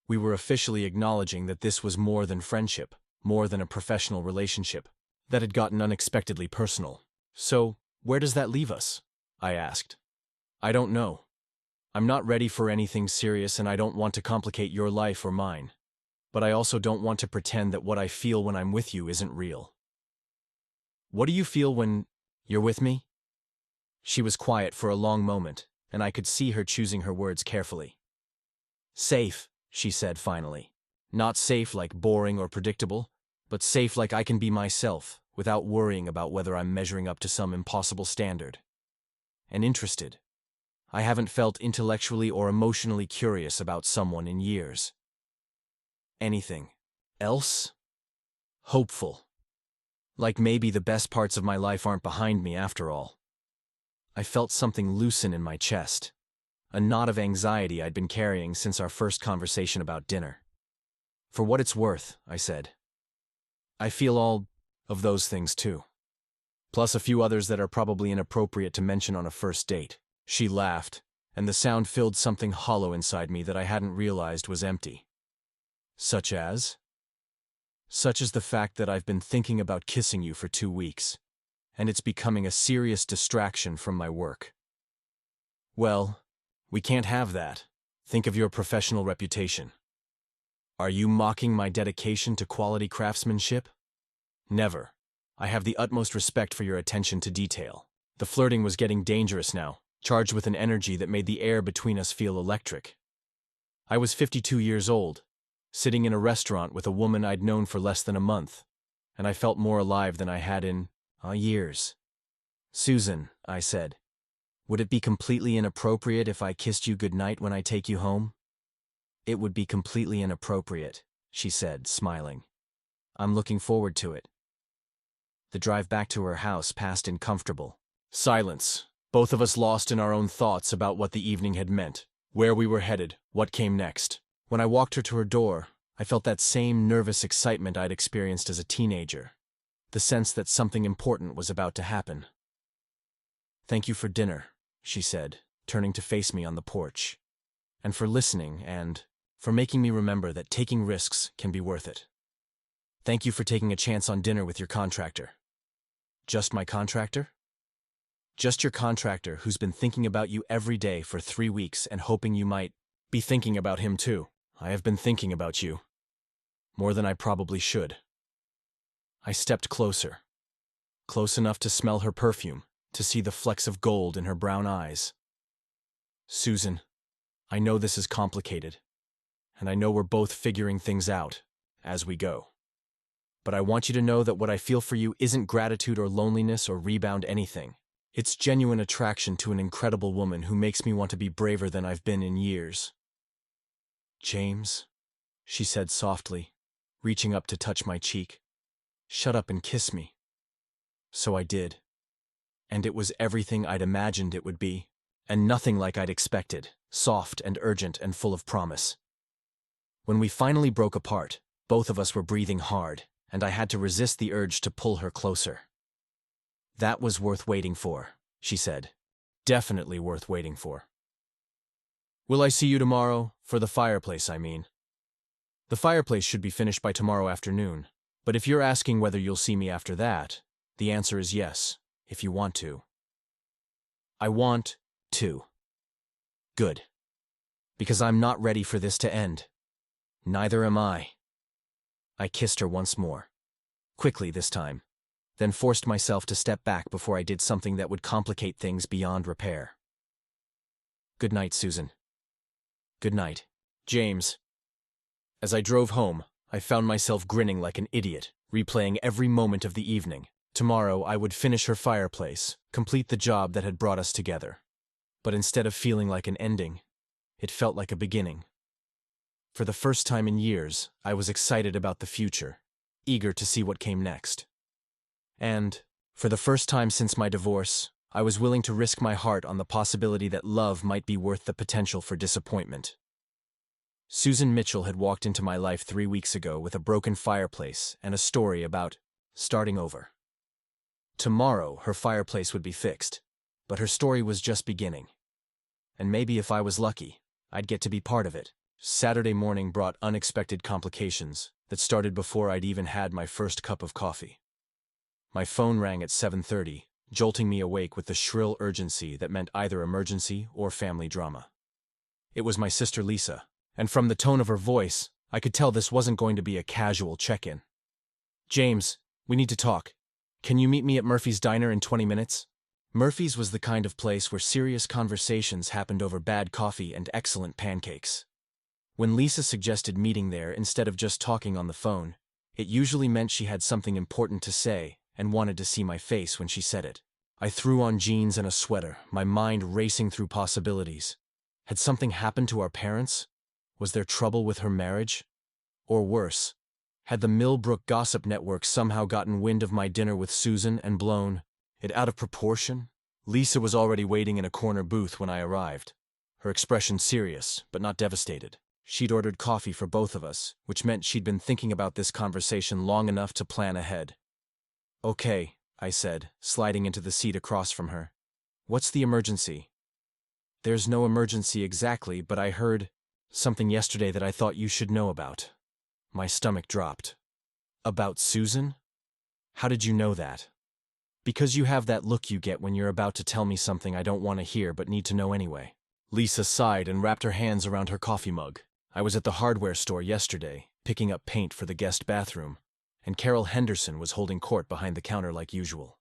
We were officially acknowledging that this was more than friendship, more than a professional relationship, that had gotten unexpectedly personal. So, where does that leave us? I asked. I don't know. I'm not ready for anything serious and I don't want to complicate your life or mine. But I also don't want to pretend that what I feel when I'm with you isn't real. What do you feel when you're with me? She was quiet for a long moment, and I could see her choosing her words carefully. Safe, she said finally. Not safe like boring or predictable, but safe like I can be myself, without worrying about whether I'm measuring up to some impossible standard. And interested. I haven't felt intellectually or emotionally curious about someone in years. Anything else? Hopeful. Like maybe the best parts of my life aren't behind me after all. I felt something loosen in my chest, a knot of anxiety I'd been carrying since our first conversation about dinner. For what it's worth, I said. I feel all of those things too. Plus a few others that are probably inappropriate to mention on a first date. She laughed, and the sound filled something hollow inside me that I hadn't realized was empty. Such as? Such as the fact that I've been thinking about kissing you for 2 weeks, and it's becoming a serious distraction from my work. Well, we can't have that. Think of your professional reputation. Are you mocking my dedication to quality craftsmanship? Never. I have the utmost respect for your attention to detail. The flirting was getting dangerous now, charged with an energy that made the air between us feel electric. I was 52 years old, sitting in a restaurant with a woman I'd known for less than a month, and I felt more alive than I had in years. Susan, I said, would it be completely inappropriate if I kissed you goodnight when I take you home? It would be completely inappropriate, she said, smiling. I'm looking forward to it. The drive back to her house passed in comfortable silence, both of us lost in our own thoughts about what the evening had meant, where we were headed, what came next. When I walked her to her door, I felt that same nervous excitement I'd experienced as a teenager, the sense that something important was about to happen. Thank you for dinner, she said, turning to face me on the porch, and for listening and for making me remember that taking risks can be worth it. Thank you for taking a chance on dinner with your contractor. Just my contractor? Just your contractor who's been thinking about you every day for 3 weeks and hoping you might be thinking about him too. I have been thinking about you. More than I probably should. I stepped closer. Close enough to smell her perfume, to see the flecks of gold in her brown eyes. Susan, I know this is complicated, and I know we're both figuring things out as we go. But I want you to know that what I feel for you isn't gratitude or loneliness or rebound anything. It's genuine attraction to an incredible woman who makes me want to be braver than I've been in years. James, she said softly, reaching up to touch my cheek. Shut up and kiss me. So I did. And it was everything I'd imagined it would be, and nothing like I'd expected, soft and urgent and full of promise. When we finally broke apart, both of us were breathing hard, and I had to resist the urge to pull her closer. That was worth waiting for, she said. Definitely worth waiting for. Will I see you tomorrow? For the fireplace, I mean. The fireplace should be finished by tomorrow afternoon, but if you're asking whether you'll see me after that, the answer is yes, if you want to. I want to. Good. Because I'm not ready for this to end. Neither am I. I kissed her once more. Quickly this time, then forced myself to step back before I did something that would complicate things beyond repair. Good night, Susan. Good night, James. As I drove home, I found myself grinning like an idiot, replaying every moment of the evening. Tomorrow I would finish her fireplace, complete the job that had brought us together. But instead of feeling like an ending, it felt like a beginning. For the first time in years, I was excited about the future, eager to see what came next. And, for the first time since my divorce, I was willing to risk my heart on the possibility that love might be worth the potential for disappointment. Susan Mitchell had walked into my life 3 weeks ago with a broken fireplace and a story about starting over. Tomorrow, her fireplace would be fixed, but her story was just beginning. And maybe if I was lucky, I'd get to be part of it. Saturday morning brought unexpected complications that started before I'd even had my first cup of coffee. My phone rang at 7:30, jolting me awake with the shrill urgency that meant either emergency or family drama. It was my sister Lisa, and from the tone of her voice, I could tell this wasn't going to be a casual check-in. James, we need to talk. Can you meet me at Murphy's Diner in 20 minutes? Murphy's was the kind of place where serious conversations happened over bad coffee and excellent pancakes. When Lisa suggested meeting there instead of just talking on the phone, it usually meant she had something important to say and wanted to see my face when she said it. I threw on jeans and a sweater, my mind racing through possibilities. Had something happened to our parents? Was there trouble with her marriage? Or worse, had the Millbrook gossip network somehow gotten wind of my dinner with Susan and blown it out of proportion? Lisa was already waiting in a corner booth when I arrived, her expression serious, but not devastated. She'd ordered coffee for both of us, which meant she'd been thinking about this conversation long enough to plan ahead. "Okay," I said, sliding into the seat across from her. "What's the emergency?" "There's no emergency exactly, but I heard something yesterday that I thought you should know about." My stomach dropped. "About Susan? How did you know that?" "Because you have that look you get when you're about to tell me something I don't want to hear but need to know anyway." Lisa sighed and wrapped her hands around her coffee mug. "I was at the hardware store yesterday, picking up paint for the guest bathroom, and Carol Henderson was holding court behind the counter like usual.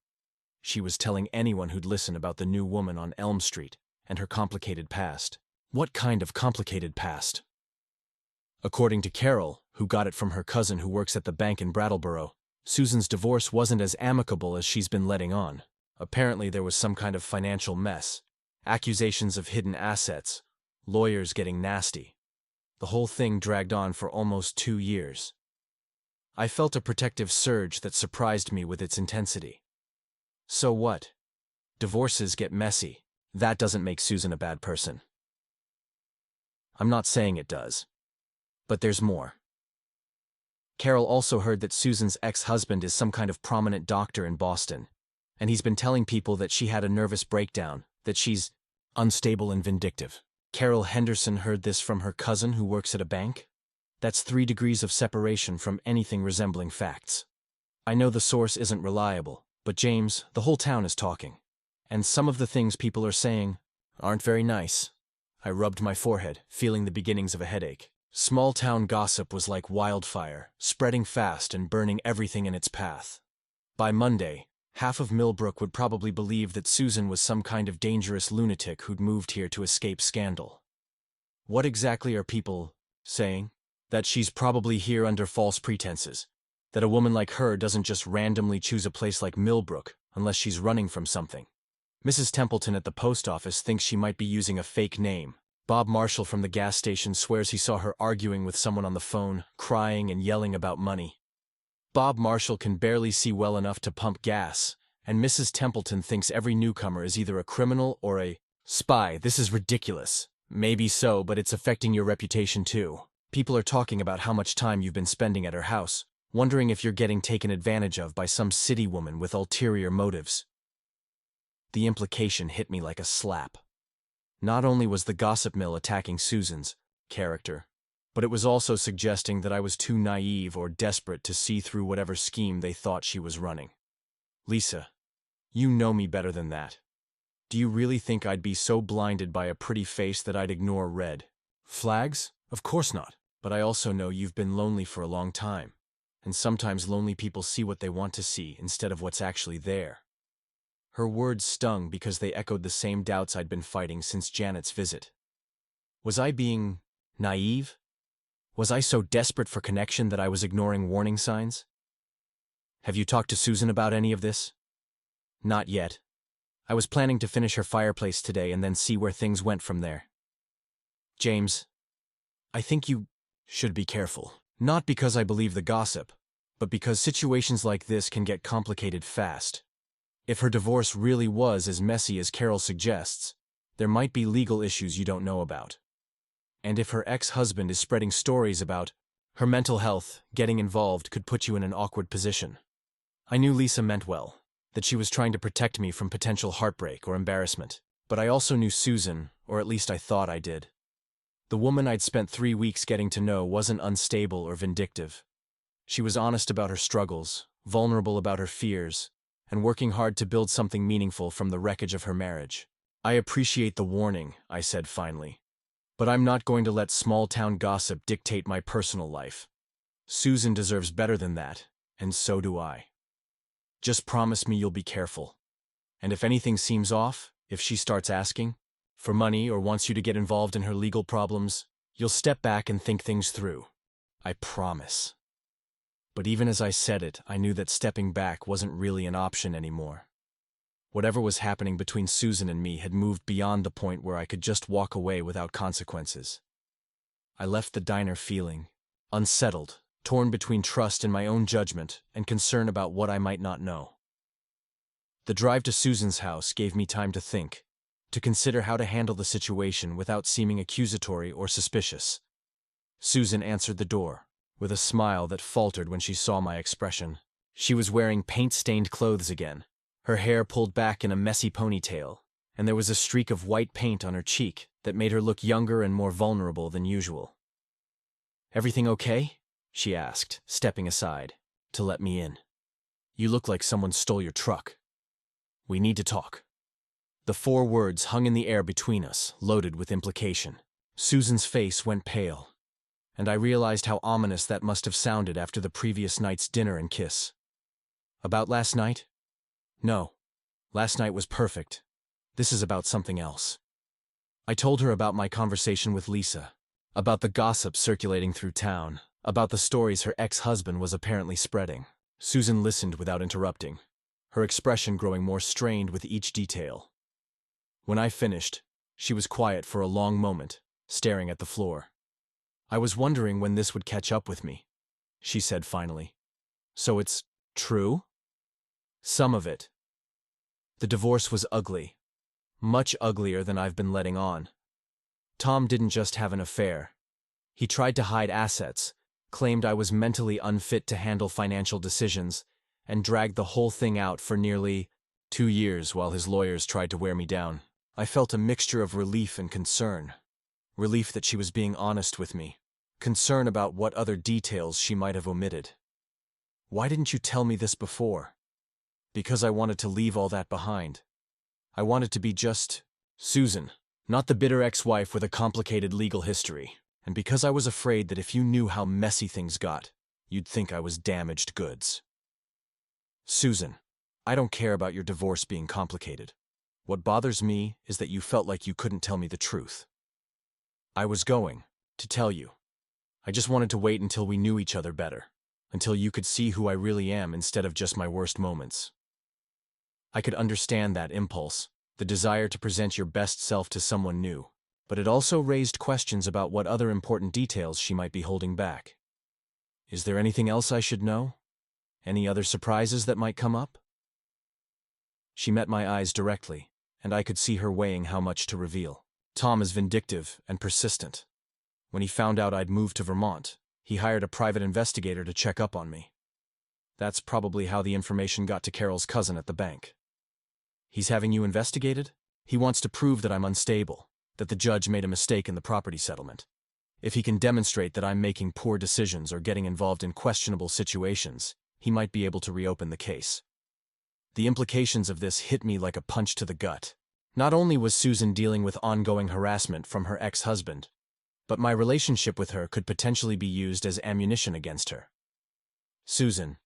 She was telling anyone who'd listen about the new woman on Elm Street and her complicated past." "What kind of complicated past?" "According to Carol, who got it from her cousin who works at the bank in Brattleboro, Susan's divorce wasn't as amicable as she's been letting on. Apparently there was some kind of financial mess, accusations of hidden assets, lawyers getting nasty. The whole thing dragged on for almost 2 years. I felt a protective surge that surprised me with its intensity. So what? Divorces get messy. That doesn't make Susan a bad person. I'm not saying it does. But there's more. Carol also heard that Susan's ex-husband is some kind of prominent doctor in Boston, and he's been telling people that she had a nervous breakdown, that she's unstable and vindictive. Carol Henderson heard this from her cousin who works at a bank? That's 3 degrees of separation from anything resembling facts. I know the source isn't reliable, but James, the whole town is talking. And some of the things people are saying aren't very nice. I rubbed my forehead, feeling the beginnings of a headache. Small-town gossip was like wildfire, spreading fast and burning everything in its path. By Monday, half of Millbrook would probably believe that Susan was some kind of dangerous lunatic who'd moved here to escape scandal. What exactly are people saying? That she's probably here under false pretenses. That a woman like her doesn't just randomly choose a place like Millbrook unless she's running from something. Mrs. Templeton at the post office thinks she might be using a fake name. Bob Marshall from the gas station swears he saw her arguing with someone on the phone, crying and yelling about money. Bob Marshall can barely see well enough to pump gas, and Mrs. Templeton thinks every newcomer is either a criminal or a spy. This is ridiculous. Maybe so, but it's affecting your reputation too. People are talking about how much time you've been spending at her house, wondering if you're getting taken advantage of by some city woman with ulterior motives. The implication hit me like a slap. Not only was the gossip mill attacking Susan's character, but it was also suggesting that I was too naive or desperate to see through whatever scheme they thought she was running. Lisa, you know me better than that. Do you really think I'd be so blinded by a pretty face that I'd ignore red flags? Of course not. But I also know you've been lonely for a long time, and sometimes lonely people see what they want to see instead of what's actually there. Her words stung because they echoed the same doubts I'd been fighting since Janet's visit. Was I being naive? Was I so desperate for connection that I was ignoring warning signs? Have you talked to Susan about any of this? Not yet. I was planning to finish her fireplace today and then see where things went from there. James, I think you should be careful. Not because I believe the gossip, but because situations like this can get complicated fast. If her divorce really was as messy as Carol suggests, there might be legal issues you don't know about. And if her ex-husband is spreading stories about her mental health, getting involved could put you in an awkward position. I knew Lisa meant well, that she was trying to protect me from potential heartbreak or embarrassment. But I also knew Susan, or at least I thought I did. The woman I'd spent 3 weeks getting to know wasn't unstable or vindictive. She was honest about her struggles, vulnerable about her fears, and working hard to build something meaningful from the wreckage of her marriage. I appreciate the warning, I said finally. But I'm not going to let small-town gossip dictate my personal life. Susan deserves better than that, and so do I. Just promise me you'll be careful. And if anything seems off, if she starts asking for money or wants you to get involved in her legal problems, you'll step back and think things through. I promise. But even as I said it, I knew that stepping back wasn't really an option anymore. Whatever was happening between Susan and me had moved beyond the point where I could just walk away without consequences. I left the diner feeling unsettled, torn between trust in my own judgment and concern about what I might not know. The drive to Susan's house gave me time to think, to consider how to handle the situation without seeming accusatory or suspicious. Susan answered the door, with a smile that faltered when she saw my expression. She was wearing paint-stained clothes again, her hair pulled back in a messy ponytail, and there was a streak of white paint on her cheek that made her look younger and more vulnerable than usual. "Everything okay?" she asked, stepping aside, to let me in. "You look like someone stole your truck. We need to talk." The 4 words hung in the air between us, loaded with implication. Susan's face went pale, and I realized how ominous that must have sounded after the previous night's dinner and kiss. "About last night?" "No. Last night was perfect. This is about something else." I told her about my conversation with Lisa, about the gossip circulating through town, about the stories her ex-husband was apparently spreading. Susan listened without interrupting, her expression growing more strained with each detail. When I finished, she was quiet for a long moment, staring at the floor. "I was wondering when this would catch up with me," she said finally. "So it's true?" "Some of it. The divorce was ugly. Much uglier than I've been letting on. Tom didn't just have an affair. He tried to hide assets, claimed I was mentally unfit to handle financial decisions, and dragged the whole thing out for nearly 2 years while his lawyers tried to wear me down. I felt a mixture of relief and concern. Relief that she was being honest with me. Concern about what other details she might have omitted. "Why didn't you tell me this before?" "Because I wanted to leave all that behind. I wanted to be just Susan, not the bitter ex-wife with a complicated legal history. And because I was afraid that if you knew how messy things got, you'd think I was damaged goods." "Susan, I don't care about your divorce being complicated. What bothers me is that you felt like you couldn't tell me the truth." "I was going to tell you. I just wanted to wait until we knew each other better, until you could see who I really am instead of just my worst moments." I could understand that impulse, the desire to present your best self to someone new, but it also raised questions about what other important details she might be holding back. "Is there anything else I should know? Any other surprises that might come up?" She met my eyes directly, and I could see her weighing how much to reveal. "Tom is vindictive and persistent. When he found out I'd moved to Vermont, he hired a private investigator to check up on me. That's probably how the information got to Carol's cousin at the bank. He's having you investigated? He wants to prove that I'm unstable, that the judge made a mistake in the property settlement. If he can demonstrate that I'm making poor decisions or getting involved in questionable situations, he might be able to reopen the case." The implications of this hit me like a punch to the gut. Not only was Susan dealing with ongoing harassment from her ex-husband, but my relationship with her could potentially be used as ammunition against her. "Susan,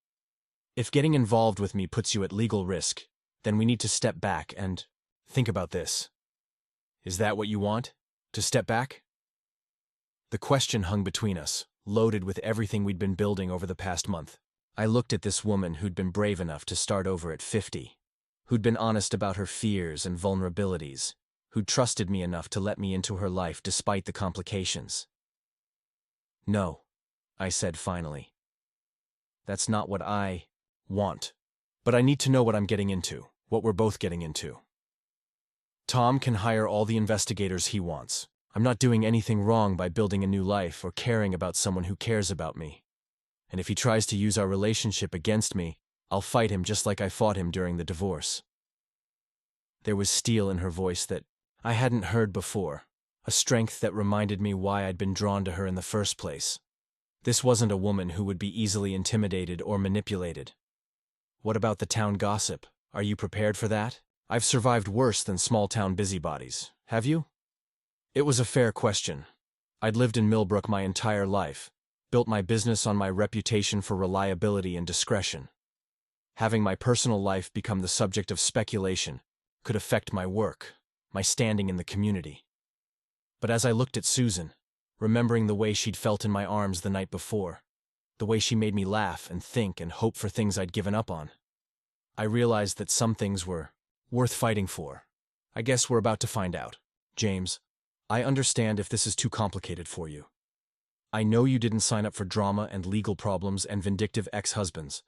if getting involved with me puts you at legal risk, then we need to step back and think about this. Is that what you want? To step back?" The question hung between us, loaded with everything we'd been building over the past month. I looked at this woman who'd been brave enough to start over at 50, who'd been honest about her fears and vulnerabilities, who'd trusted me enough to let me into her life despite the complications. "No," I said finally. "That's not what I want. But I need to know what I'm getting into, what we're both getting into. Tom can hire all the investigators he wants. I'm not doing anything wrong by building a new life or caring about someone who cares about me. And if he tries to use our relationship against me, I'll fight him just like I fought him during the divorce." There was steel in her voice that I hadn't heard before, a strength that reminded me why I'd been drawn to her in the first place. This wasn't a woman who would be easily intimidated or manipulated. "What about the town gossip? Are you prepared for that? I've survived worse than small-town busybodies. Have you?" It was a fair question. I'd lived in Millbrook my entire life, built my business on my reputation for reliability and discretion. Having my personal life become the subject of speculation could affect my work, my standing in the community. But as I looked at Susan, remembering the way she'd felt in my arms the night before, the way she made me laugh and think and hope for things I'd given up on, I realized that some things were Worth fighting for. I guess we're about to find out. James, I understand if this is too complicated for you. I know you didn't sign up for drama and legal problems and vindictive ex-husbands.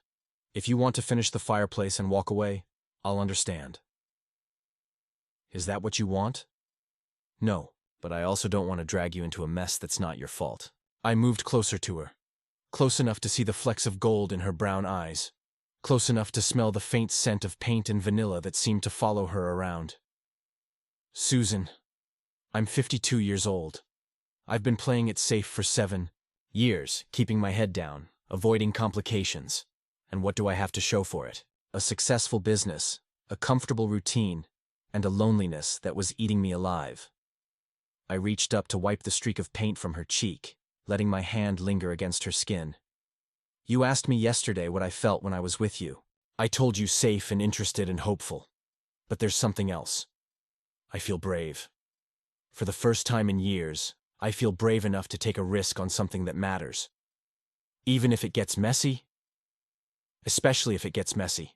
If you want to finish the fireplace and walk away, I'll understand. Is that what you want? No, but I also don't want to drag you into a mess that's not your fault. I moved closer to her, close enough to see the flecks of gold in her brown eyes, close enough to smell the faint scent of paint and vanilla that seemed to follow her around. Susan, I'm 52 years old. I've been playing it safe for 7 years, keeping my head down, avoiding complications. And what do I have to show for it? A successful business, a comfortable routine, and a loneliness that was eating me alive. I reached up to wipe the streak of paint from her cheek, letting my hand linger against her skin. You asked me yesterday what I felt when I was with you. I told you safe and interested and hopeful. But there's something else. I feel brave. For the first time in years, I feel brave enough to take a risk on something that matters. Even if it gets messy. Especially if it gets messy.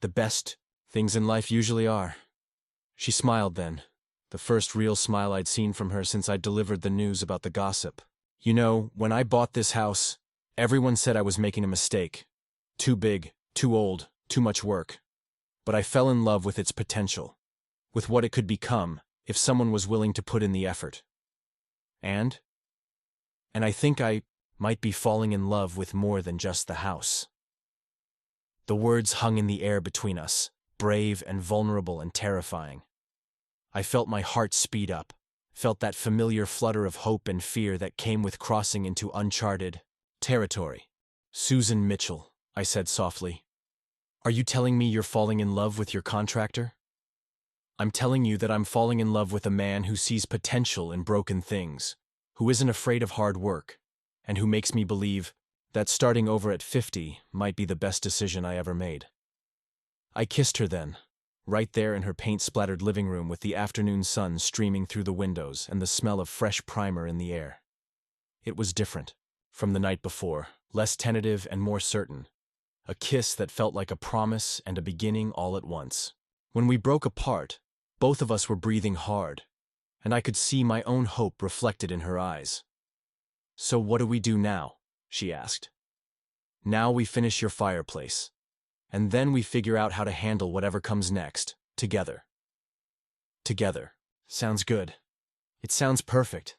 The best things in life usually are. She smiled then, the first real smile I'd seen from her since I'd delivered the news about the gossip. You know, when I bought this house, everyone said I was making a mistake. Too big, too old, too much work. But I fell in love with its potential, with what it could become if someone was willing to put in the effort. And I think I might be falling in love with more than just the house. The words hung in the air between us, brave and vulnerable and terrifying. I felt my heart speed up, felt that familiar flutter of hope and fear that came with crossing into uncharted territory. Susan Mitchell, I said softly. Are you telling me you're falling in love with your contractor? I'm telling you that I'm falling in love with a man who sees potential in broken things, who isn't afraid of hard work, and who makes me believe that starting over at 50 might be the best decision I ever made. I kissed her then, right there in her paint-splattered living room with the afternoon sun streaming through the windows and the smell of fresh primer in the air. It was different from the night before, less tentative and more certain. A kiss that felt like a promise and a beginning all at once. When we broke apart, both of us were breathing hard, and I could see my own hope reflected in her eyes. So what do we do now? She asked. Now we finish your fireplace, and then we figure out how to handle whatever comes next, together. Together. Sounds good. It sounds perfect.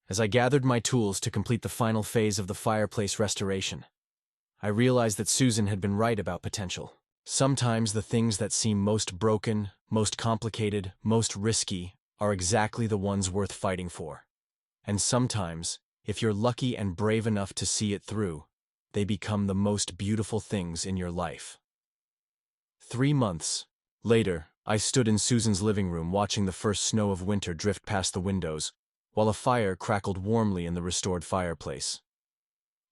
As I gathered my tools to complete the final phase of the fireplace restoration, I realized that Susan had been right about potential. Sometimes the things that seem most broken, most complicated, most risky are exactly the ones worth fighting for. And sometimes, if you're lucky and brave enough to see it through, they become the most beautiful things in your life. 3 months later, I stood in Susan's living room watching the first snow of winter drift past the windows, while a fire crackled warmly in the restored fireplace.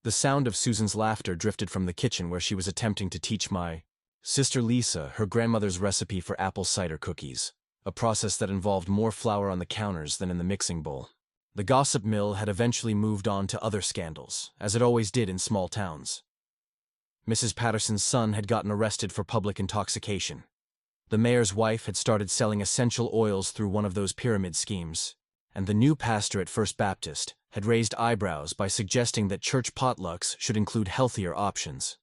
The sound of Susan's laughter drifted from the kitchen where she was attempting to teach my sister Lisa her grandmother's recipe for apple cider cookies, a process that involved more flour on the counters than in the mixing bowl. The gossip mill had eventually moved on to other scandals, as it always did in small towns. Mrs. Patterson's son had gotten arrested for public intoxication. The mayor's wife had started selling essential oils through one of those pyramid schemes, and the new pastor at First Baptist had raised eyebrows by suggesting that church potlucks should include healthier options.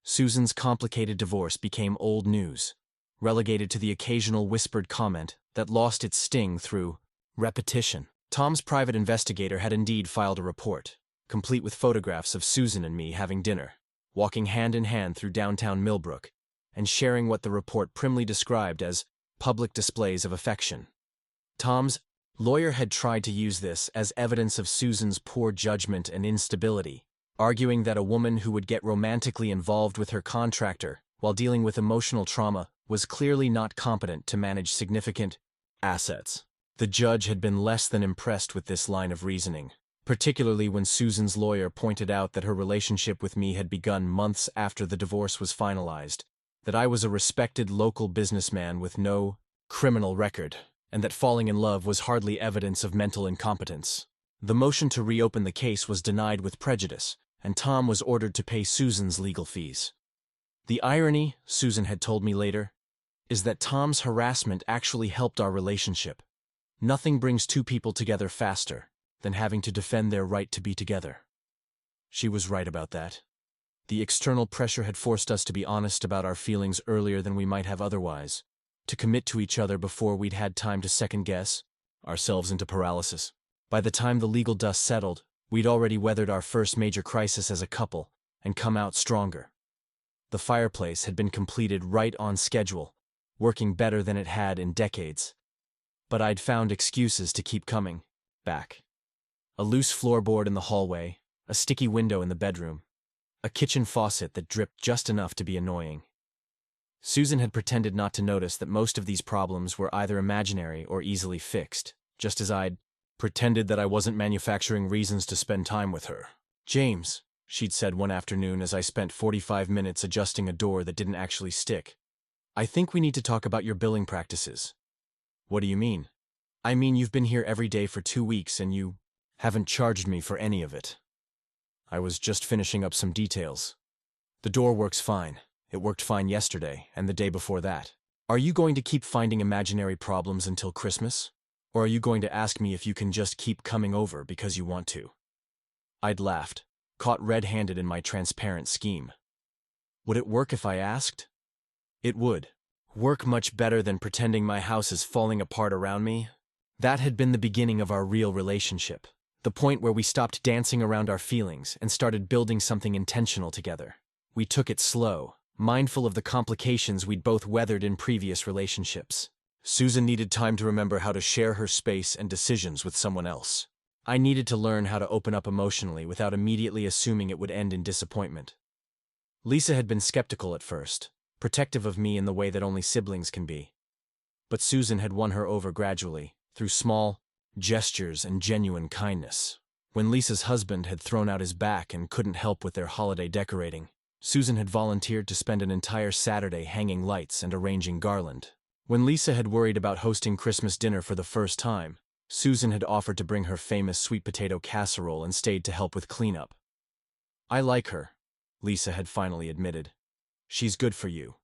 Susan's complicated divorce became old news, relegated to the occasional whispered comment that lost its sting through repetition. Tom's private investigator had indeed filed a report, complete with photographs of Susan and me having dinner, walking hand in hand through downtown Millbrook, and sharing what the report primly described as public displays of affection. Tom's lawyer had tried to use this as evidence of Susan's poor judgment and instability, arguing that a woman who would get romantically involved with her contractor while dealing with emotional trauma was clearly not competent to manage significant assets. The judge had been less than impressed with this line of reasoning, particularly when Susan's lawyer pointed out that her relationship with me had begun months after the divorce was finalized, that I was a respected local businessman with no criminal record, and that falling in love was hardly evidence of mental incompetence. The motion to reopen the case was denied with prejudice, and Tom was ordered to pay Susan's legal fees. The irony, Susan had told me later, is that Tom's harassment actually helped our relationship. Nothing brings two people together faster than having to defend their right to be together. She was right about that. The external pressure had forced us to be honest about our feelings earlier than we might have otherwise, to commit to each other before we'd had time to second-guess ourselves into paralysis. By the time the legal dust settled, we'd already weathered our first major crisis as a couple and come out stronger. The fireplace had been completed right on schedule, working better than it had in decades. But I'd found excuses to keep coming back. A loose floorboard in the hallway, a sticky window in the bedroom, a kitchen faucet that dripped just enough to be annoying. Susan had pretended not to notice that most of these problems were either imaginary or easily fixed, just as I'd pretended that I wasn't manufacturing reasons to spend time with her. "James," she'd said one afternoon as I spent 45 minutes adjusting a door that didn't actually stick, "I think we need to talk about your billing practices." "What do you mean?" "I mean you've been here every day for 2 weeks and you haven't charged me for any of it." I was just finishing up some details. "The door works fine. It worked fine yesterday and the day before that. Are you going to keep finding imaginary problems until Christmas? Or are you going to ask me if you can just keep coming over because you want to?" I'd laughed, caught red-handed in my transparent scheme. Would it work if I asked? It would. Work much better than pretending my house is falling apart around me. That had been the beginning of our real relationship. The point where we stopped dancing around our feelings and started building something intentional together. We took it slow, mindful of the complications we'd both weathered in previous relationships. Susan needed time to remember how to share her space and decisions with someone else. I needed to learn how to open up emotionally without immediately assuming it would end in disappointment. Lisa had been skeptical at first, protective of me in the way that only siblings can be. But Susan had won her over gradually, through small gestures and genuine kindness. When Lisa's husband had thrown out his back and couldn't help with their holiday decorating, Susan had volunteered to spend an entire Saturday hanging lights and arranging garland. When Lisa had worried about hosting Christmas dinner for the first time, Susan had offered to bring her famous sweet potato casserole and stayed to help with cleanup. "I like her," Lisa had finally admitted. "She's good for you.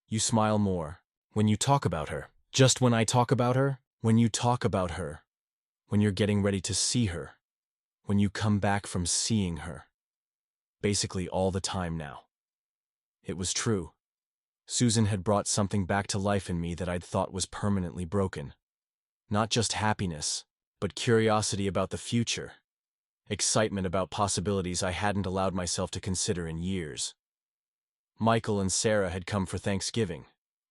You smile more when you talk about her." "Just when I talk about her?" "When you talk about her. When you're getting ready to see her. When you come back from seeing her. Basically all the time now." It was true. Susan had brought something back to life in me that I'd thought was permanently broken. Not just happiness, but curiosity about the future. Excitement about possibilities I hadn't allowed myself to consider in years. Michael and Sarah had come for Thanksgiving,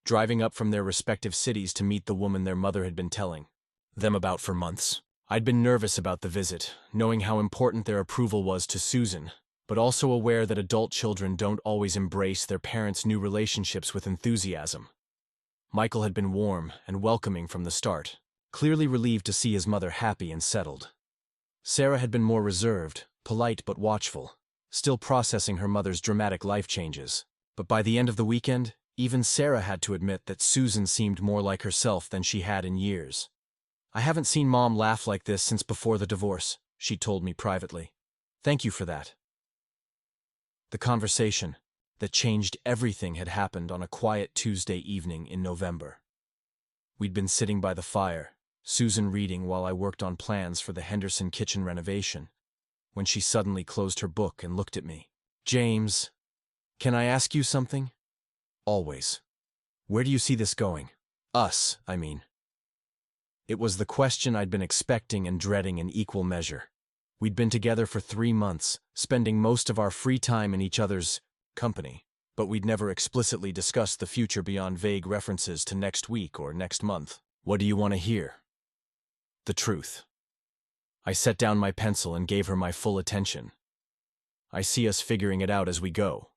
driving up from their respective cities to meet the woman their mother had been telling them about for months. I'd been nervous about the visit, knowing how important their approval was to Susan, but also aware that adult children don't always embrace their parents' new relationships with enthusiasm. Michael had been warm and welcoming from the start, clearly relieved to see his mother happy and settled. Sarah had been more reserved, polite but watchful, still processing her mother's dramatic life changes. But by the end of the weekend, even Sarah had to admit that Susan seemed more like herself than she had in years. "I haven't seen Mom laugh like this since before the divorce," she told me privately. "Thank you for that." The conversation that changed everything had happened on a quiet Tuesday evening in November. We'd been sitting by the fire, Susan reading while I worked on plans for the Henderson kitchen renovation, when she suddenly closed her book and looked at me. "James, can I ask you something?" "Always." "Where do you see this going? Us, I mean." It was the question I'd been expecting and dreading in equal measure. We'd been together for 3 months, spending most of our free time in each other's company, but we'd never explicitly discussed the future beyond vague references to next week or next month. "What do you want to hear?" "The truth." I set down my pencil and gave her my full attention. "I see us figuring it out as we go.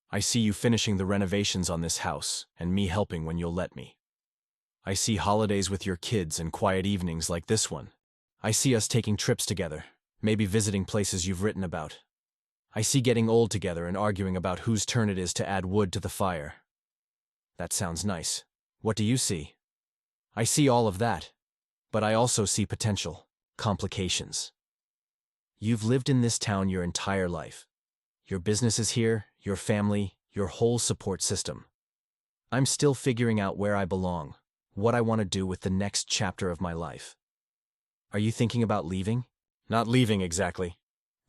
I see you finishing the renovations on this house, and me helping when you'll let me. I see holidays with your kids and quiet evenings like this one. I see us taking trips together, maybe visiting places you've written about. I see getting old together and arguing about whose turn it is to add wood to the fire." "That sounds nice. What do you see?" "I see all of that, but I also see potential complications. You've lived in this town your entire life. Your business is here, your family, your whole support system. I'm still figuring out where I belong, what I want to do with the next chapter of my life. Are you thinking about leaving? Not leaving exactly,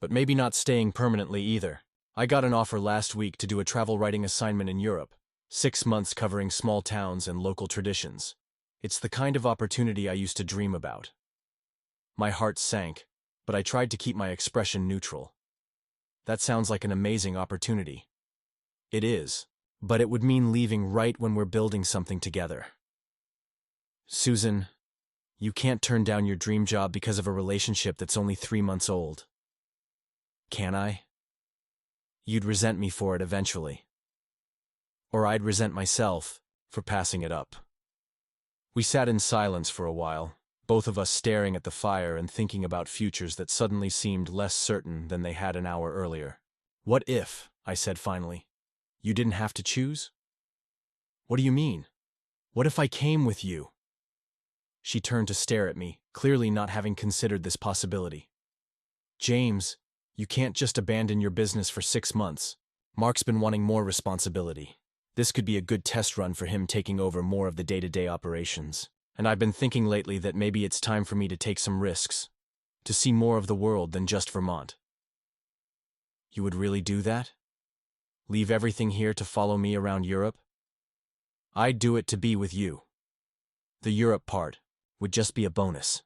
but maybe not staying permanently either. I got an offer last week to do a travel writing assignment in Europe, 6 months covering small towns and local traditions. It's the kind of opportunity I used to dream about. My heart sank, but I tried to keep my expression neutral. That sounds like an amazing opportunity. It is, but it would mean leaving right when we're building something together. Susan, you can't turn down your dream job because of a relationship that's only 3 months old. Can I? You'd resent me for it eventually. Or I'd resent myself for passing it up. We sat in silence for a while, both of us staring at the fire and thinking about futures that suddenly seemed less certain than they had an hour earlier. What if, I said finally, you didn't have to choose? What do you mean? What if I came with you? She turned to stare at me, clearly not having considered this possibility. James, you can't just abandon your business for 6 months. Mark's been wanting more responsibility. This could be a good test run for him taking over more of the day-to-day operations. And I've been thinking lately that maybe it's time for me to take some risks, to see more of the world than just Vermont. You would really do that? Leave everything here to follow me around Europe? I'd do it to be with you. The Europe part would just be a bonus.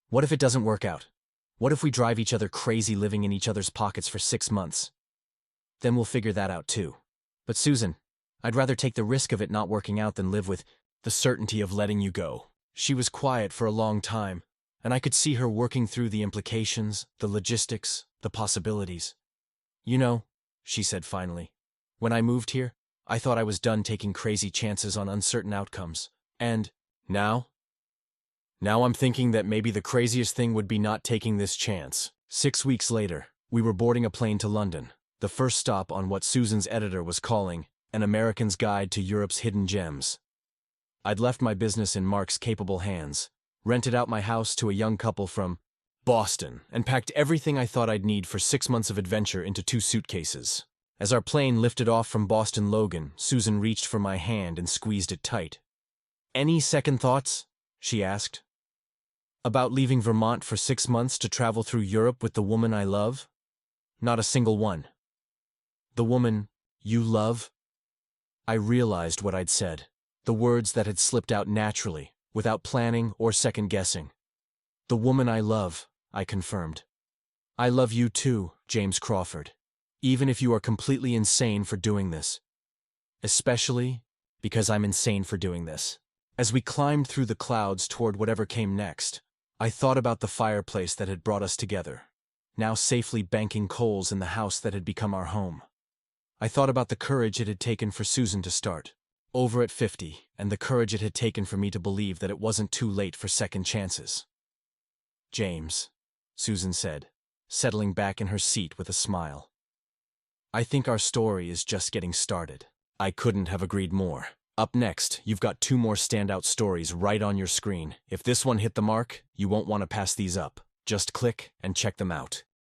What if it doesn't work out? What if we drive each other crazy living in each other's pockets for 6 months? Then we'll figure that out too. But Susan, I'd rather take the risk of it not working out than live with the certainty of letting you go. She was quiet for a long time, and I could see her working through the implications, the logistics, the possibilities. You know, she said finally, when I moved here, I thought I was done taking crazy chances on uncertain outcomes. And now? Now I'm thinking that maybe the craziest thing would be not taking this chance. 6 weeks later, we were boarding a plane to London, the first stop on what Susan's editor was calling An American's Guide to Europe's Hidden Gems. I'd left my business in Mark's capable hands, rented out my house to a young couple from Boston, and packed everything I thought I'd need for 6 months of adventure into 2 suitcases. As our plane lifted off from Boston Logan, Susan reached for my hand and squeezed it tight. Any second thoughts? She asked. About leaving Vermont for 6 months to travel through Europe with the woman I love? Not a single one. The woman you love? I realized what I'd said. The words that had slipped out naturally, without planning or second-guessing. The woman I love, I confirmed. I love you too, James Crawford, even if you are completely insane for doing this. Especially because I'm insane for doing this. As we climbed through the clouds toward whatever came next, I thought about the fireplace that had brought us together, now safely banking coals in the house that had become our home. I thought about the courage it had taken for Susan to start, over at 50, and the courage it had taken for me to believe that it wasn't too late for second chances. James, Susan said, settling back in her seat with a smile. I think our story is just getting started. I couldn't have agreed more. Up next, you've got 2 more standout stories right on your screen. If this one hit the mark, you won't want to pass these up. Just click and check them out.